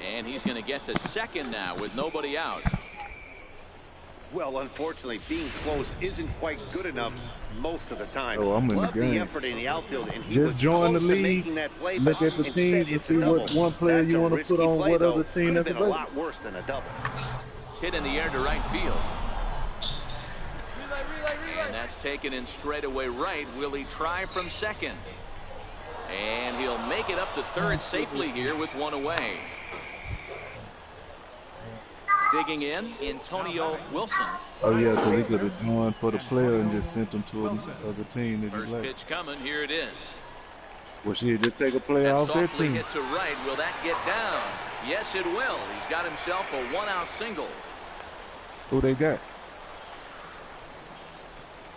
And he's going to get to second now with nobody out. Well, unfortunately, being close isn't quite good enough most of the time. Oh, I'm in the Love game. the effort in the outfield, and he Just was join the close to league, making that play, look but at the instead teams and it's see a what double. one player That's you a want to risky put on play, what though. other team Could've that's been a available. lot worse than a double. Hit in the air to right field. And that's taken in straightaway right. Will he try from second? And he'll make it up to third safely here with 1 away. Digging in, Antonio Wilson. Oh yeah, because he could have joined for the player and just sent him to another team that he First liked. pitch coming. Here it is. Well, shit, just take a player And off that softly team. hit to right. Will that get down? Yes, it will. He's got himself a 1-out single. Who they got?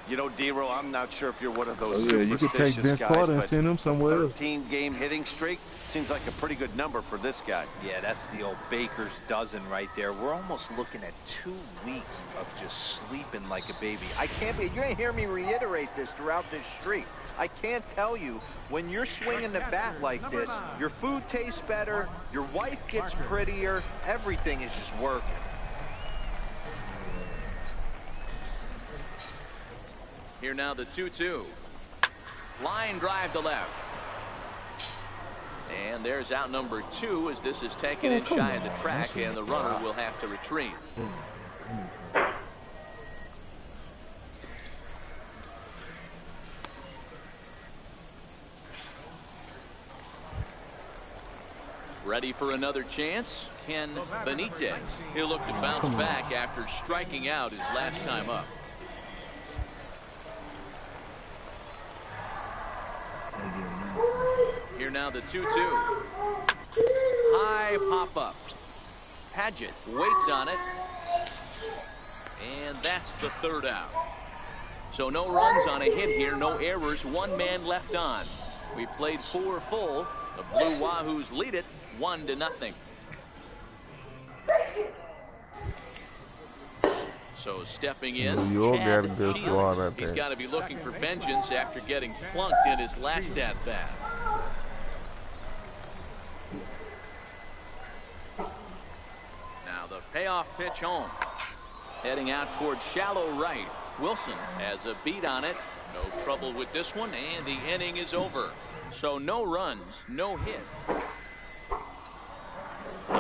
You know, D-Row, I'm not sure if you're one of Oh those yeah, you could take superstitious Vince guys, Carter and but send him somewhere else. 13-game hitting streak seems like a pretty good number for this guy. Yeah, that's the old baker's dozen right there. We're almost looking at 2 weeks of just sleeping like a baby. You're gonna hear me reiterate this throughout this streak. I can't tell you, when you're swinging the bat like this, your food tastes better, your wife gets prettier, everything is just working. Here now the 2-2. Line drive to left. And there's out number 2 as this is taken in shy of the track, and the runner will have to retreat. Ready for another chance? Ken Benitez. He'll look to bounce back after striking out his last time up. Here now the 2-2. High pop-up. Paget waits on it. And that's the third out. So no runs on a hit here, no errors, one man left on. We played 4 full. The Blue Wahoos lead it 1-0. So stepping in, Chad Shields. He's got to be looking for vengeance after getting plunked in his last at-bat. Now the payoff pitch home. Heading out towards shallow right. Wilson has a beat on it. No trouble with this one, and the inning is over. So no runs, no hit.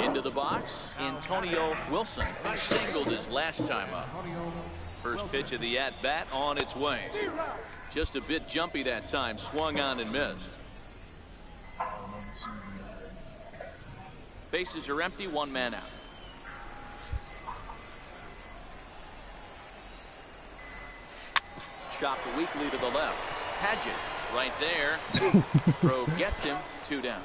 Into the box, Antonio Wilson. He singled his last time up. First pitch of the at-bat on its way. Just a bit jumpy that time, swung on and missed. Bases are empty, one man out. Chopped weakly to the left. Paget right there. Throw gets him, 2 down.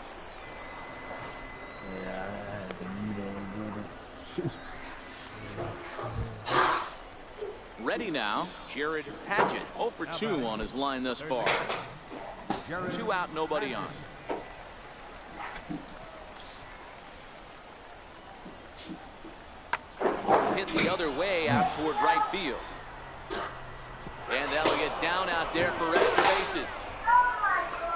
Ready now, Jared Paget. 0 for 2 on his line thus far. 2 out, nobody on. Hit the other way out toward right field. And that'll get down out there for extra bases.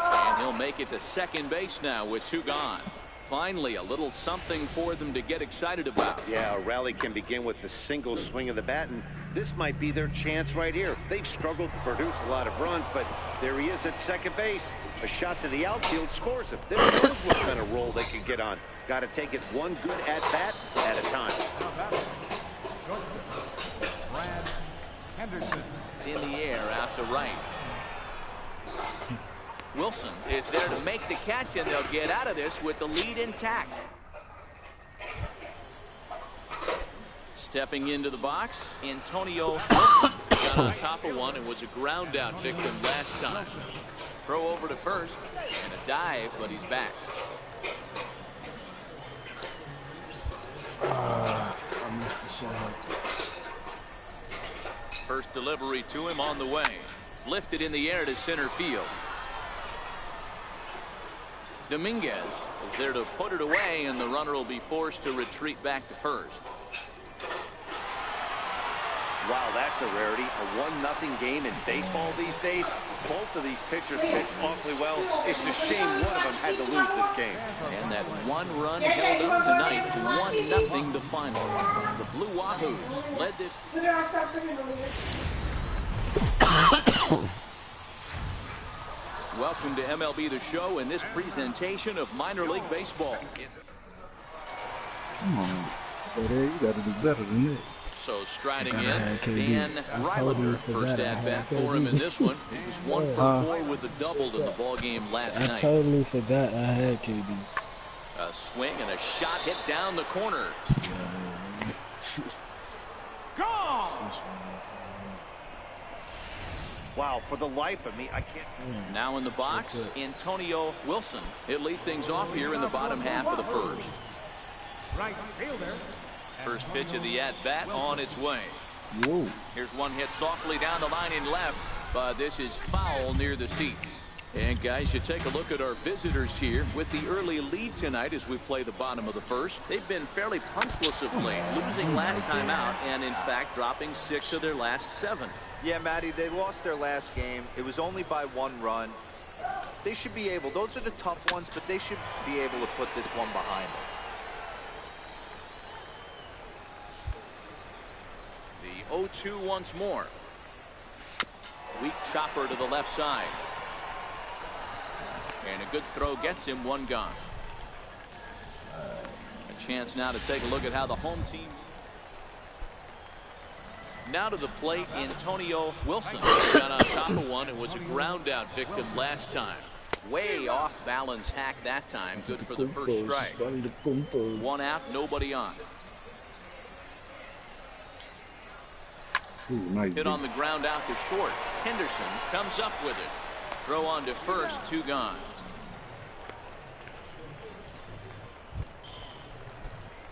And he'll make it to second base now with 2 gone. Finally, a little something for them to get excited about. Yeah, a rally can begin with the single swing of the bat, and this might be their chance right here. They've struggled to produce a lot of runs, but there he is at second base. A shot to the outfield scores him. Then knows what kind of roll they can get on. Got to take it one good at-bat at a time. Brad Henderson. In the air out to right. Wilson is there to make the catch, and they'll get out of this with the lead intact. Stepping into the box, Antonio Wilson got on top of one and was a ground out victim last time. Throw over to first and a dive, but he's back. I missed the shot. First delivery to him on the way. Lifted in the air to center field. Dominguez is there to put it away, and the runner will be forced to retreat back to first. Wow, that's a rarity. A 1-0 game in baseball these days. Both of these pitchers pitched awfully well. It's a shame one of them had to lose this game. And that 1 run held up tonight, 1-0 the final. The Blue Wahoos led this. Welcome to MLB The Show and this presentation of minor league baseball. Come on, buddy, you got to do better than that. So striding in, Dan Rylander, first at bat for him in this one. He was 1 for 4 with a double in the ball game last night. I totally forgot I had KD. A swing and a shot hit down the corner. Gone! Wow, for the life of me, I can't. Now in the box, Antonio Wilson. He'll lead things off here in the bottom half of the first. Right fielder. First pitch of the at-bat on its way. Whoa. Here's one hit softly down the line in left, but this is foul near the seats. And guys, you take a look at our visitors here with the early lead tonight as we play the bottom of the first. They've been fairly punchless of late, losing last time out and in fact dropping 6 of their last 7. Yeah, Matty, they lost their last game. It was only by 1 run. They should be able, those are the tough ones, but they should be able to put this one behind them. The 0-2 once more. Weak chopper to the left side. And a good throw gets him 1 gone. A chance now to take a look at how the home team. Now to the plate, Antonio Wilson got on top of one and was a ground out victim last time. Way off balance hack that time. Good for the first strike. 1 out, nobody on. Hit on the ground out to short. Henderson comes up with it. Throw on to first, 2 gone.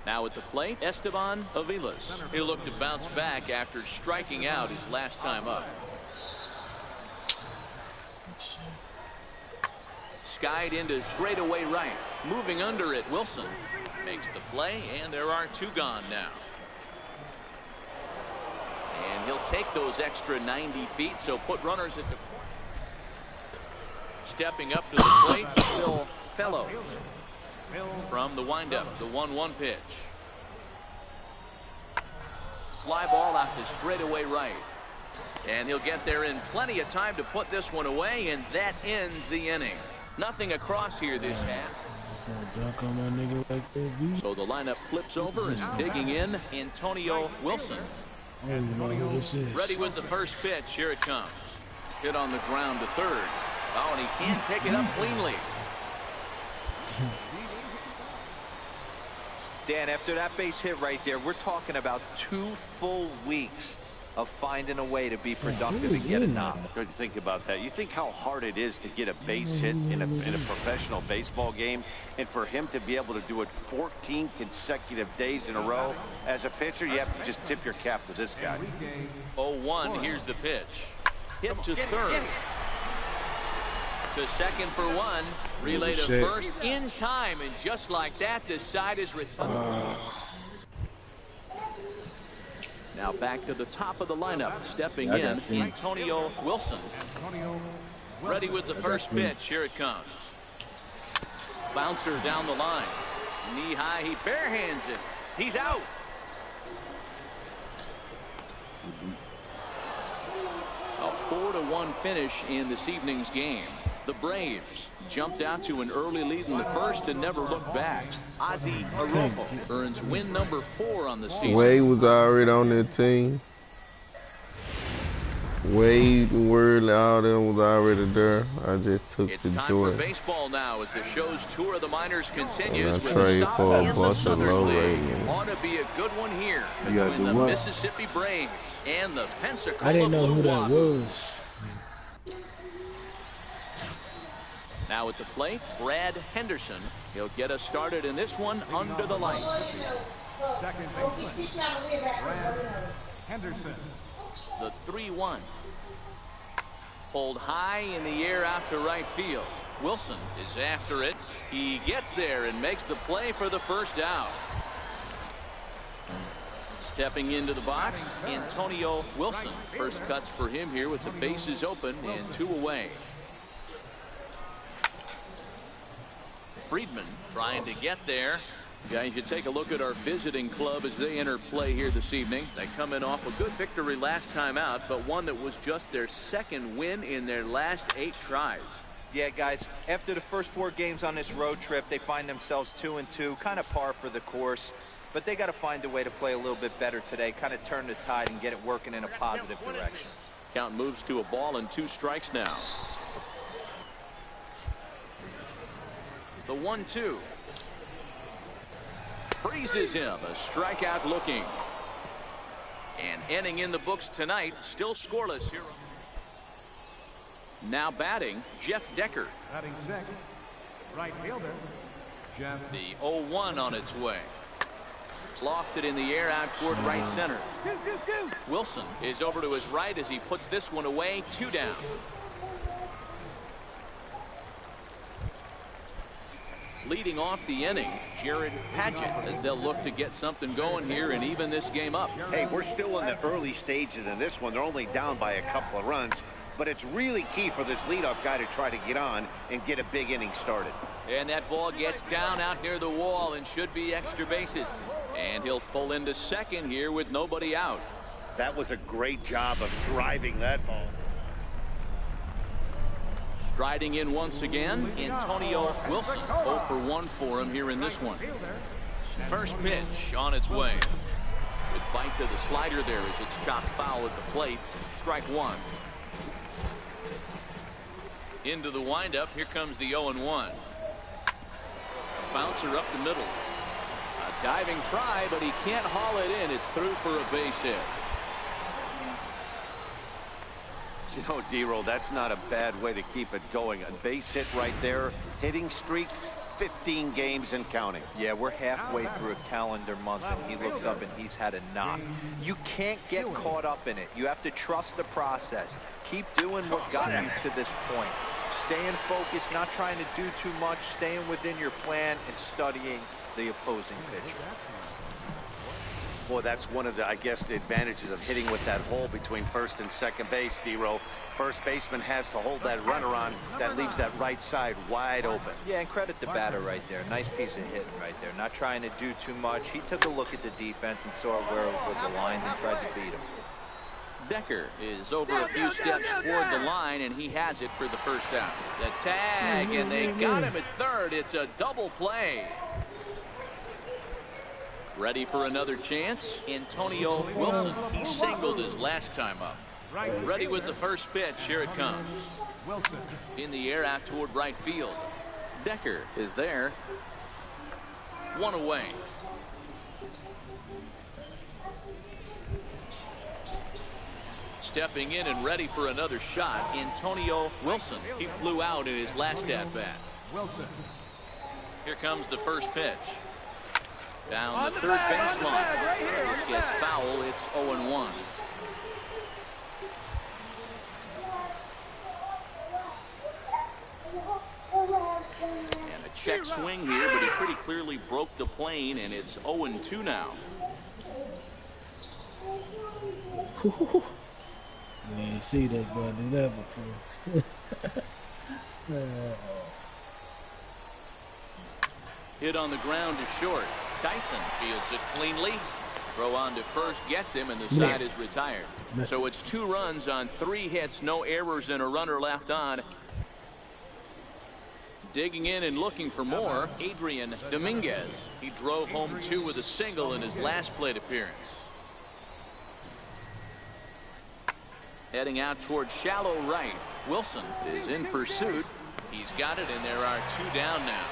Now at the plate, Esteban Aviles. He'll look to bounce back after striking out his last time up. Skied into straightaway right. Moving under it, Wilson makes the play, and there are 2 gone now. And he'll take those extra 90 feet, so put runners at the point. Stepping up to the plate, Phil Fellows. From the windup, the 1-1 pitch. Fly ball out to straightaway right. And he'll get there in plenty of time to put this one away, and that ends the inning. Nothing across here this half. So the lineup flips over and digging in, Antonio Wilson. Ready with the first pitch. Here it comes. Hit on the ground to third. Oh, and he can't pick it up cleanly. Dan, after that base hit right there, we're talking about 2 full weeks of finding a way to be productive and get a knock. Good to think about that. You think how hard it is to get a base hit in a professional baseball game, and for him to be able to do it 14 consecutive days in a row. As a pitcher, you have to just tip your cap to this guy. 0-1. Here's the pitch. Hit to third. To second for 1. Relay to first in time, and just like that, the side is retired. Now back to the top of the lineup. Stepping in, Antonio Wilson. Ready with the first pitch. Here it comes. Bouncer down the line. Knee high. He barehands it. He's out. A 4-1 finish in this evening's game. The Braves jumped out to an early lead in the first and never looked back. Ozzie Arojo earns win number 4 on the season. Wade was already on their team. Wade and Worley, all them was already there. I just took the joy. It's time for baseball now as the show's tour of the minors continues with a trade stop for a in the bunch of Southern low League. ratings. Ought to be a good one here between the Mississippi Braves and the Pensacola. I didn't know who that Blue was. Now at the plate, Brad Henderson. He'll get us started in this one under the lights. Second baseman, Brad Henderson. The 3-1. Pulled high in the air out to right field. Wilson is after it. He gets there and makes the play for the first out. Stepping into the box, Antonio Wilson. First cuts for him here with the bases open and 2 away. Friedman trying to get there. Guys, you take a look at our visiting club as they enter play here this evening. They come in off a good victory last time out, but one that was just their 2nd win in their last 8 tries. Yeah, guys, after the first 4 games on this road trip, they find themselves 2-2, kind of par for the course. But they got to find a way to play a little bit better today, kind of turn the tide and get it working in a positive direction. Count moves to a ball and 2 strikes now. The 1-2. Freezes him. A strikeout looking. And inning in the books tonight. Still scoreless here. Now batting, Jeff Decker. Batting second, right fielder, Jeff. The 0-1 on its way. Lofted in the air out toward right center. Wilson is over to his right as he puts this one away. 2 down. Leading off the inning, Jared Padgett, as they'll look to get something going here and even this game up. Hey, we're still in the early stages in this one. They're only down by a couple of runs, but it's really key for this leadoff guy to try to get on and get a big inning started. And that ball gets down out near the wall and should be extra bases. And he'll pull into second here with nobody out. That was a great job of driving that ball. Striding in once again, Antonio Wilson. 0 for 1 for him here in this one. First pitch on its way. Good bite to the slider there as it's chopped foul at the plate. Strike 1. Into the windup. Here comes the 0-1. Bouncer up the middle. A diving try, but he can't haul it in. It's through for a base hit. You know, D-Roll, that's not a bad way to keep it going. A base hit right there. Hitting streak, 15 games and counting. Yeah, we're halfway through a calendar month, and he looks up and he's had a knock. You can't get caught up in it. You have to trust the process. Keep doing what got you to this point. Staying focused, not trying to do too much, staying within your plan, and studying the opposing pitcher. Boy, that's one of the, I guess, the advantages of hitting with that hole between first and second base, D-Roll. First baseman has to hold that runner on. That leaves that right side wide open. Yeah, and credit the batter right there. Nice piece of hitting right there. Not trying to do too much. He took a look at the defense and saw where it was aligned and tried to beat him. Decker is over a few steps toward the line, and he has it for the first out. The tag, and they got him at third. It's a double play. Ready for another chance? Antonio Wilson. He singled his last time up. Ready with the first pitch. Here it comes. In the air out toward right field. Decker is there. One away. Stepping in and ready for another shot, Antonio Wilson. He flew out in his last at-bat. Here comes the first pitch. Down the third baseline. This gets foul. It's 0-1. And a check swing here, but he pretty clearly broke the plane, and it's 0-2 now. I didn't see that boy do that before. Hit on the ground to short. Tyson fields it cleanly. Throw on to first gets him, and the side is retired. So it's 2 runs on 3 hits, no errors, and a runner left on. Digging in and looking for more, Adrian Dominguez. He drove home 2 with a single in his last plate appearance. Heading out towards shallow right. Wilson is in pursuit. He's got it, and there are 2 down now.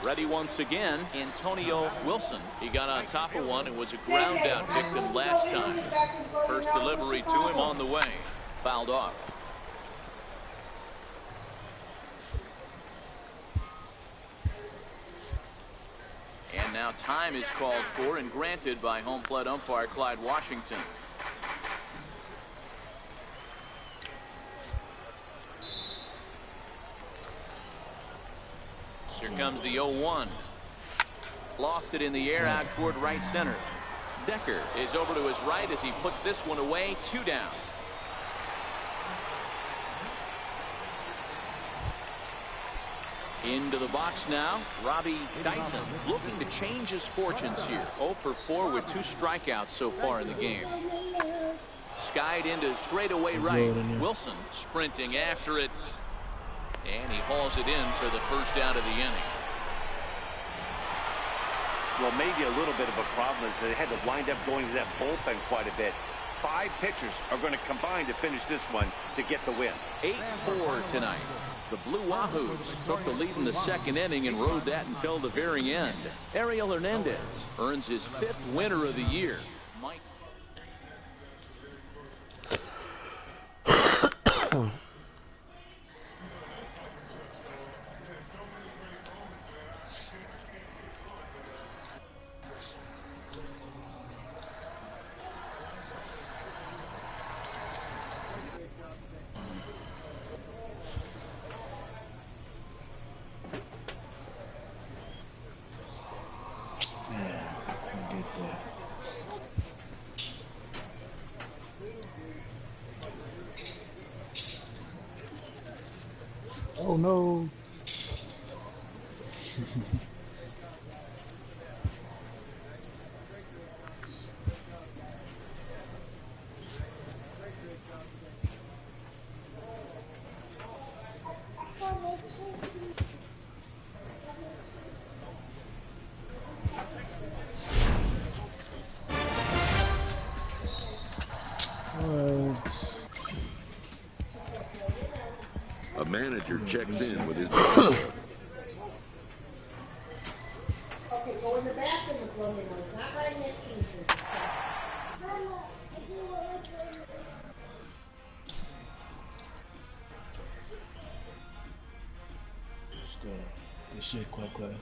Ready once again, Antonio Wilson. He got on top of one and was a ground out victim last time. First delivery to him on the way. Fouled off. And now time is called for and granted by home plate umpire Clyde Washington. Here comes the 0-1. Lofted in the air out toward right center. Decker is over to his right as he puts this one away. 2 down. Into the box now, Robbie Dyson looking to change his fortunes here. 0 for 4 with 2 strikeouts so far in the game. Skied into straightaway right. Wilson sprinting after it. And he hauls it in for the first out of the inning. Well, maybe a little bit of a problem is they had to wind up going to that bullpen quite a bit. 5 pitchers are going to combine to finish this one to get the win. 8-4 tonight. The Blue Wahoos took the lead in the second inning and rode that until the very end. Ariel Hernandez earns his 5th winner of the year. Mike. Oh no. A manager checks in with his boss. Okay, go in the bathroom for a minute. Not right next to you. This shit quite clear.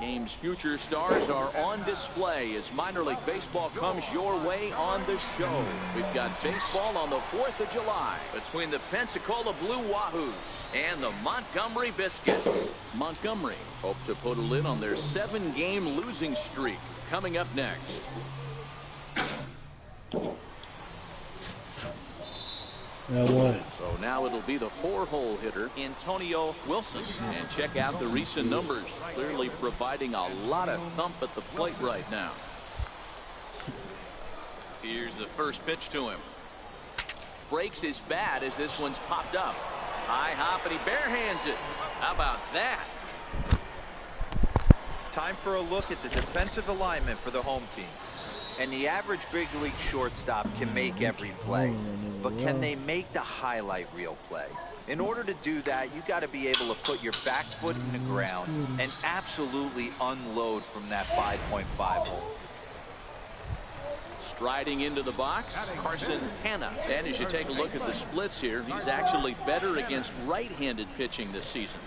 Game's future stars are on display as minor league baseball comes your way on the show. We've got baseball on the 4th of July between the Pensacola Blue Wahoos and the Montgomery Biscuits. Montgomery hope to put a lid on their 7-game losing streak. Coming up next. So now it'll be the 4-hole hitter, Antonio Wilson. And check out the recent numbers. Clearly providing a lot of thump at the plate right now. Here's the first pitch to him. Breaks his bat as this one's popped up. High hop, and he barehands it. How about that? Time for a look at the defensive alignment for the home team. And the average big league shortstop can make every play, but can they make the highlight reel play? In order to do that, you got to be able to put your back foot in the ground and absolutely unload from that 5.5 hole. Striding into the box, Carson Hanna. And as you take a look at the splits here, he's actually better against right-handed pitching this season.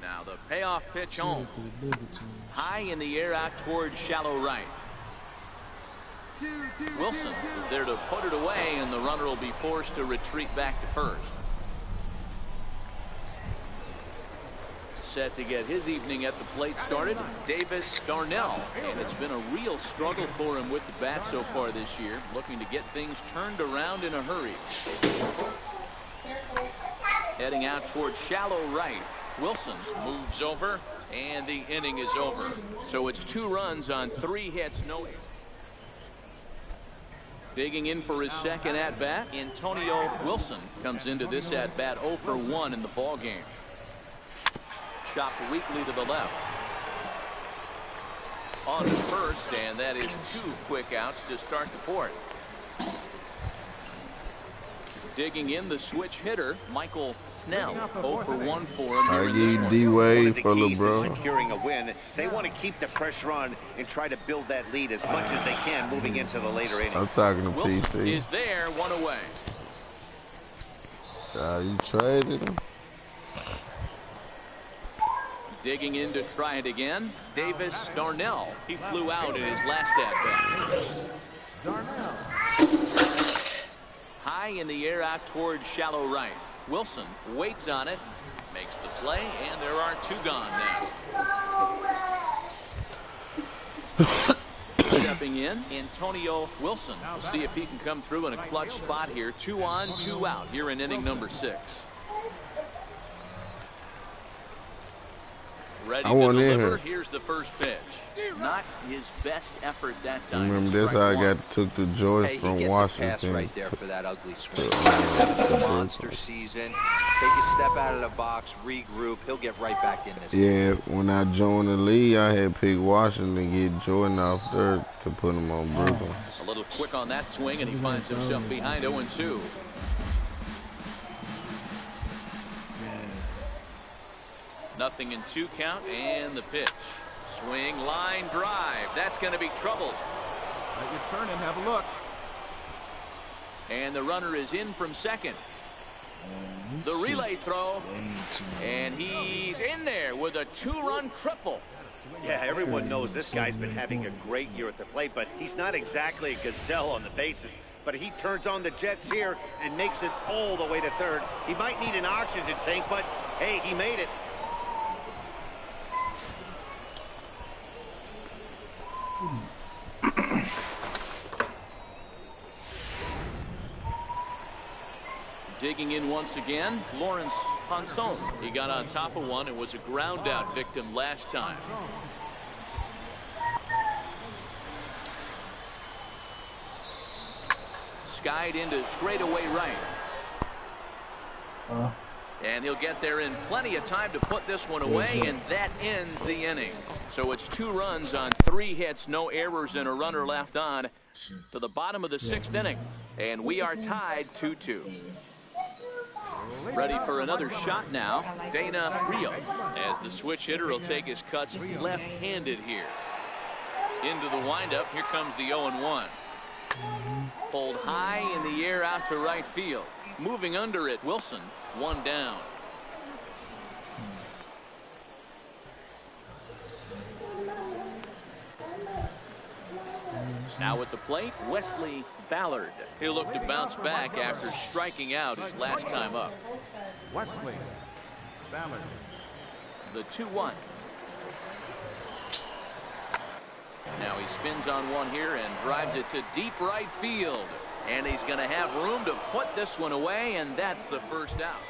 Now the payoff pitch home. High in the air out towards shallow right. Wilson is there to put it away, and the runner will be forced to retreat back to first. Set to get his evening at the plate started, Davis Darnell. And it's been a real struggle for him with the bat so far this year, looking to get things turned around in a hurry. Heading out towards shallow right. Wilson moves over, and the inning is over. So it's 2 runs on 3 hits, no hit. Digging in for his second at-bat, Antonio Wilson comes into this at-bat 0 for 1 in the ball game. Chopped weakly to the left. On to first, and that is 2 quick outs to start the 4th. Digging in the switch hitter, Michael Snell. 0 for 1 for him here in this one. D-Wade for LeBron. Securing a win, they want to keep the pressure on and try to build that lead as much as they can moving into the later innings. I'm talking to Wilson PC. is there, 1 away. You traded him? Digging in to try it again, Davis Darnell. He flew out in his last at-bat. Darnell. High in the air out towards shallow right. Wilson waits on it, makes the play, and there are 2 gone now. Stepping in, Antonio Wilson. We'll see if he can come through in a clutch spot here. 2 on, 2 out here in inning number 6. Ready to deliver. Here's the first pitch. Not his best effort that time. Remember, this how I took the George from Washington. Right there for that ugly swing. Having a monster season. Take a step out of the box, regroup. He'll get right back in this. Yeah, when I joined the league, I had picked Washington to get Jordan off there to put him on Brooklyn. A little quick on that swing, and he finds himself behind 0-2. Nothing in 2 count, and the pitch. Swing, line, drive. That's going to be trouble. Let you turn and have a look. And the runner is in from second. The relay throw, and he's in there with a 2-run triple. Yeah, everyone knows this guy's been having a great year at the plate, but he's not exactly a gazelle on the bases. But he turns on the jets here and makes it all the way to third. He might need an oxygen tank, but hey, he made it. Digging in once again, Lawrence Ponson. He got on top of one and was a ground out victim last time. Skied into straightaway right. And he'll get there in plenty of time to put this one away, and that ends the inning. So it's 2 runs on 3 hits, no errors, and a runner left on to the bottom of the 6th inning. And we are tied 2-2. Ready for another shot now, Dana Rio, as the switch hitter will take his cuts left-handed here. Into the windup, here comes the 0-1. Pulled high in the air out to right field. Moving under it, Wilson, 1 down. Now at the plate, Wesley Ballard. He'll look to bounce back after striking out his last time up. Wesley Ballard. The 2-1. Now he spins on one here and drives it to deep right field. And he's going to have room to put this one away, and that's the first out.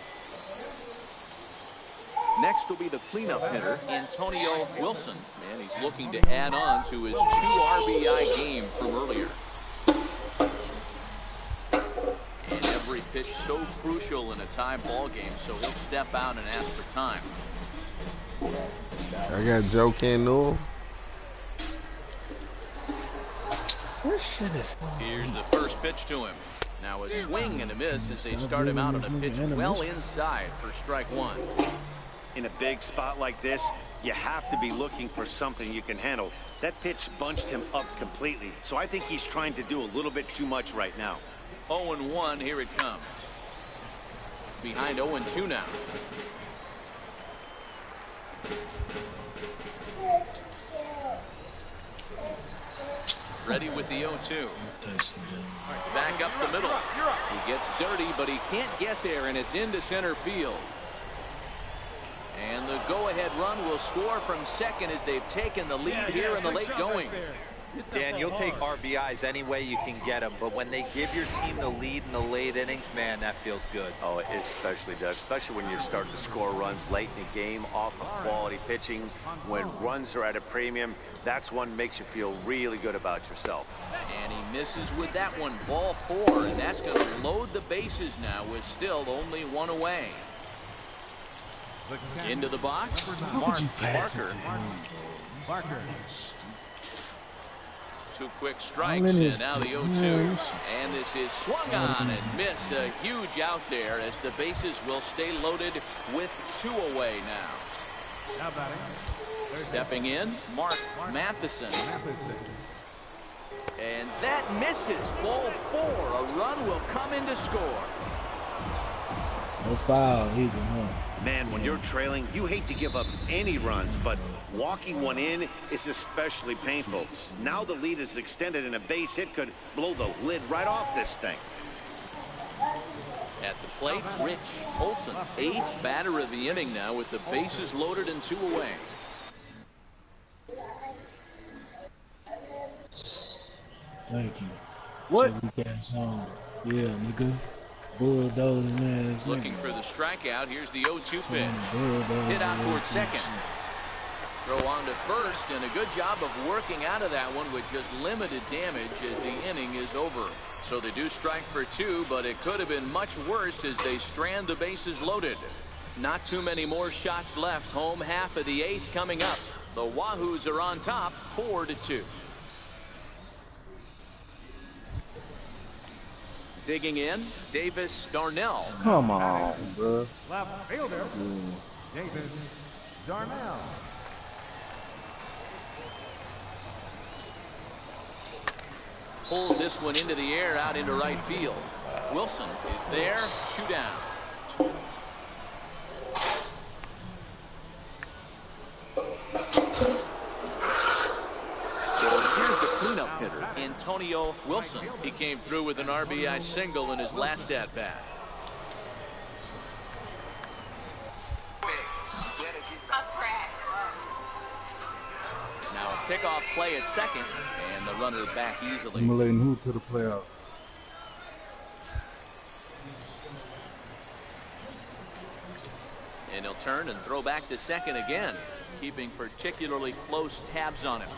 Next will be the cleanup hitter, Antonio Wilson. And he's looking to add on to his 2 RBI game from earlier. And every pitch so crucial in a tie ball game, so he'll step out and ask for time. I got Joe Cano. Here's the first pitch to him. Now a swing and a miss as they start him out on a pitch well inside for strike 1. In a big spot like this, you have to be looking for something you can handle. That pitch bunched him up completely, so I think he's trying to do a little bit too much right now. 0-1, here it comes. Behind 0-2 now. Ready with the 0-2. Back up the middle. He gets dirty, but he can't get there, and it's into center field. And the go-ahead run will score from second as they've taken the lead here in the late going. Dan, you'll take RBIs any way you can get them, but when they give your team the lead in the late innings, man, that feels good. Oh, it especially does, especially when you're starting to score runs late in the game off of quality pitching. When runs are at a premium, that's one makes you feel really good about yourself. And he misses with that one, ball 4, and that's going to load the bases now with still only 1 away. Into the box, Mark Barker. 2 quick strikes, and now the 0-2. And this is swung on and missed. A huge out there as the bases will stay loaded with 2 away now. Stepping in, Mark Matheson. And that misses. Ball 4. A run will come in to score. No foul either, huh? Man, when you're trailing, you hate to give up any runs, but walking one in is especially painful. Now the lead is extended, and a base hit could blow the lid right off this thing. At the plate, Rich Olson, 8th batter of the inning now with the bases loaded and 2 away. Thank you. What? Yeah, nigga. Bulldozing ass. Looking for the strikeout. Here's the 0-2 pitch. Hit out towards second. Throw on to first, and a good job of working out of that one with just limited damage as the inning is over. So they do strike for 2, but it could have been much worse as they strand the bases loaded. Not too many more shots left. Home half of the 8th coming up. The Wahoos are on top, 4-2. Digging in, Davis Darnell. Come on, bro. Left fielder, Davis Darnell. Pulls this one into the air out into right field. Wilson is there, 2 down. So here's the cleanup hitter, Antonio Wilson. He came through with an RBI single in his last at-bat. Now a pickoff play at second, and the runner back easily. I'm letting who to the playoff. And he'll turn and throw back to second again, keeping particularly close tabs on him.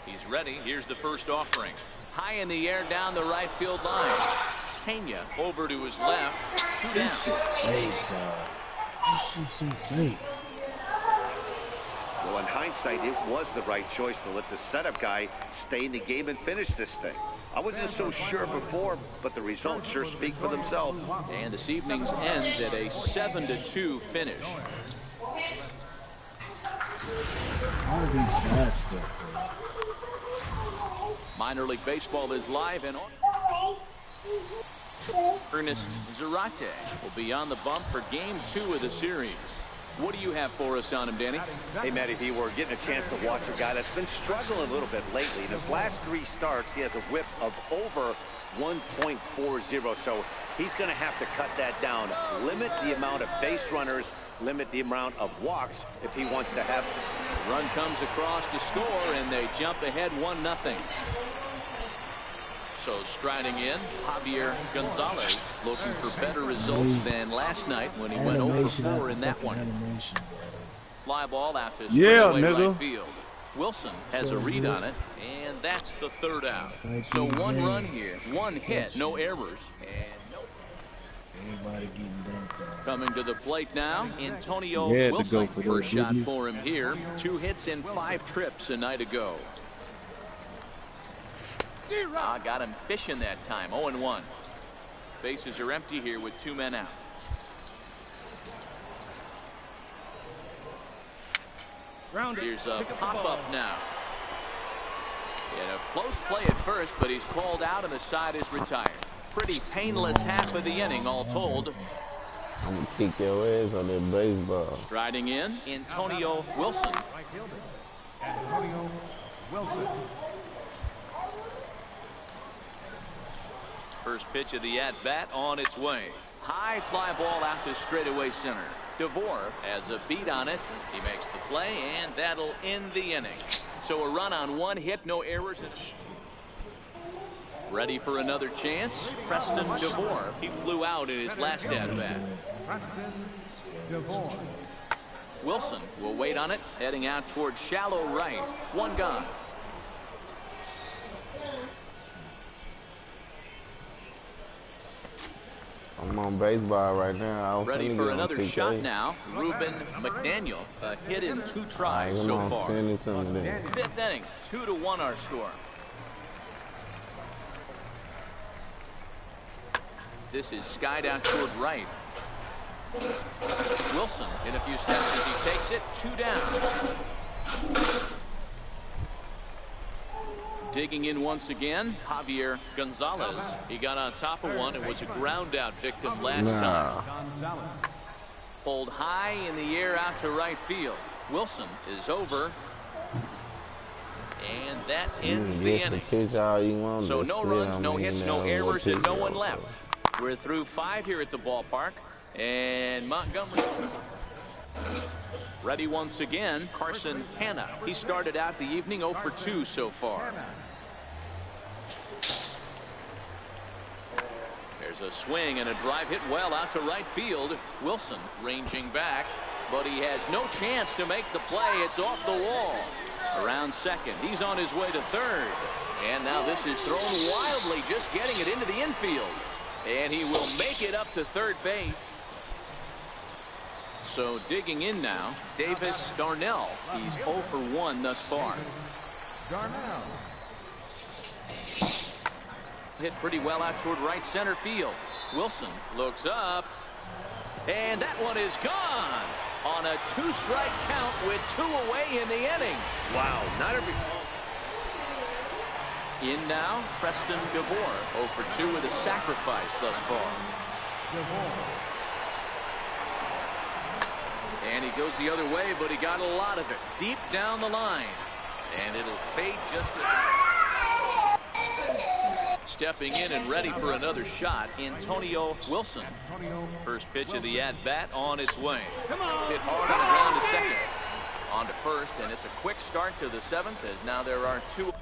He's ready. Here's the first offering. High in the air down the right field line. Pena over to his left. 2 down. Well, in hindsight, it was the right choice to let the setup guy stay in the game and finish this thing. I wasn't so sure before, but the results sure speak for themselves. And this evening's ends at a 7-2 finish. All of these sad stuff, bro. Minor League Baseball is live and on. Ernest Zarate will be on the bump for Game 2 of the series. What do you have for us on him, Danny? Hey, Matty V, we're getting a chance to watch a guy that's been struggling a little bit lately. In his last 3 starts, he has a whip of over 1.40, so he's going to have to cut that down. Limit the amount of base runners, limit the amount of walks if he wants to have some. The run comes across to score, and they jump ahead 1-0. So striding in, Javier Gonzalez, looking for better results than last night when he went 0-4 in that one. Fly ball out to straightaway right field. Wilson has a read on it, and that's the 3rd out. So 1 run here, 1 hit, no errors, and no. Coming to the plate now, Antonio Wilson. First shot for him here. 2 hits and 5 trips a night ago. Got him fishing that time. 0-1. Bases are empty here with 2 men out. Here's a pop-up now. And a close play at first, but he's called out and the side is retired. Pretty painless half of the inning, all told. I'm going to kick your ass on that baseball. Striding in, Antonio Wilson. Antonio Wilson. First pitch of the at-bat on its way. High fly ball out to straightaway center. DeVore has a beat on it. He makes the play, and that'll end the inning. So a run on 1 hit, no errors. Ready for another chance. Preston DeVore. He flew out in his last at-bat. Preston DeVore. Wilson will wait on it, heading out towards shallow right. 1 gone. I'm on baseball right now. Ready for another shot now. Ruben McDaniel, a hit in 2 tries so far. 5th inning, 2-1 our score. This is skied out toward right. Wilson in a few steps as he takes it. 2 down. Digging in once again, Javier Gonzalez. He got on top of one and was a ground out victim last time. Pulled high in the air out to right field. Wilson is over. And that ends the inning. So no runs, no hits, no errors, and no one left. We're through 5 here at the ballpark. And Montgomery. Ready once again, Carson Hanna. He started out the evening 0 for 2 so far. There's a swing and a drive hit well out to right field. Wilson ranging back, but he has no chance to make the play. It's off the wall. Around second. He's on his way to third. And now this is thrown wildly, just getting it into the infield. And he will make it up to third base. So digging in now, Davis Darnell. He's 0 for 1 thus far. Darnell. Hit pretty well out toward right center field. Wilson looks up. And that one is gone on a 2-strike count with 2 away in the inning. Wow, not every... In now, Preston DeVore. 0 for 2 with a sacrifice thus far. DeVore. And he goes the other way, but he got a lot of it deep down the line. And it'll fade just a... Stepping in and ready for another shot, Antonio Wilson. First pitch of the at-bat on its way. Hit hard on the ground to second. On to first, and it's a quick start to the 7th, as now there are 2...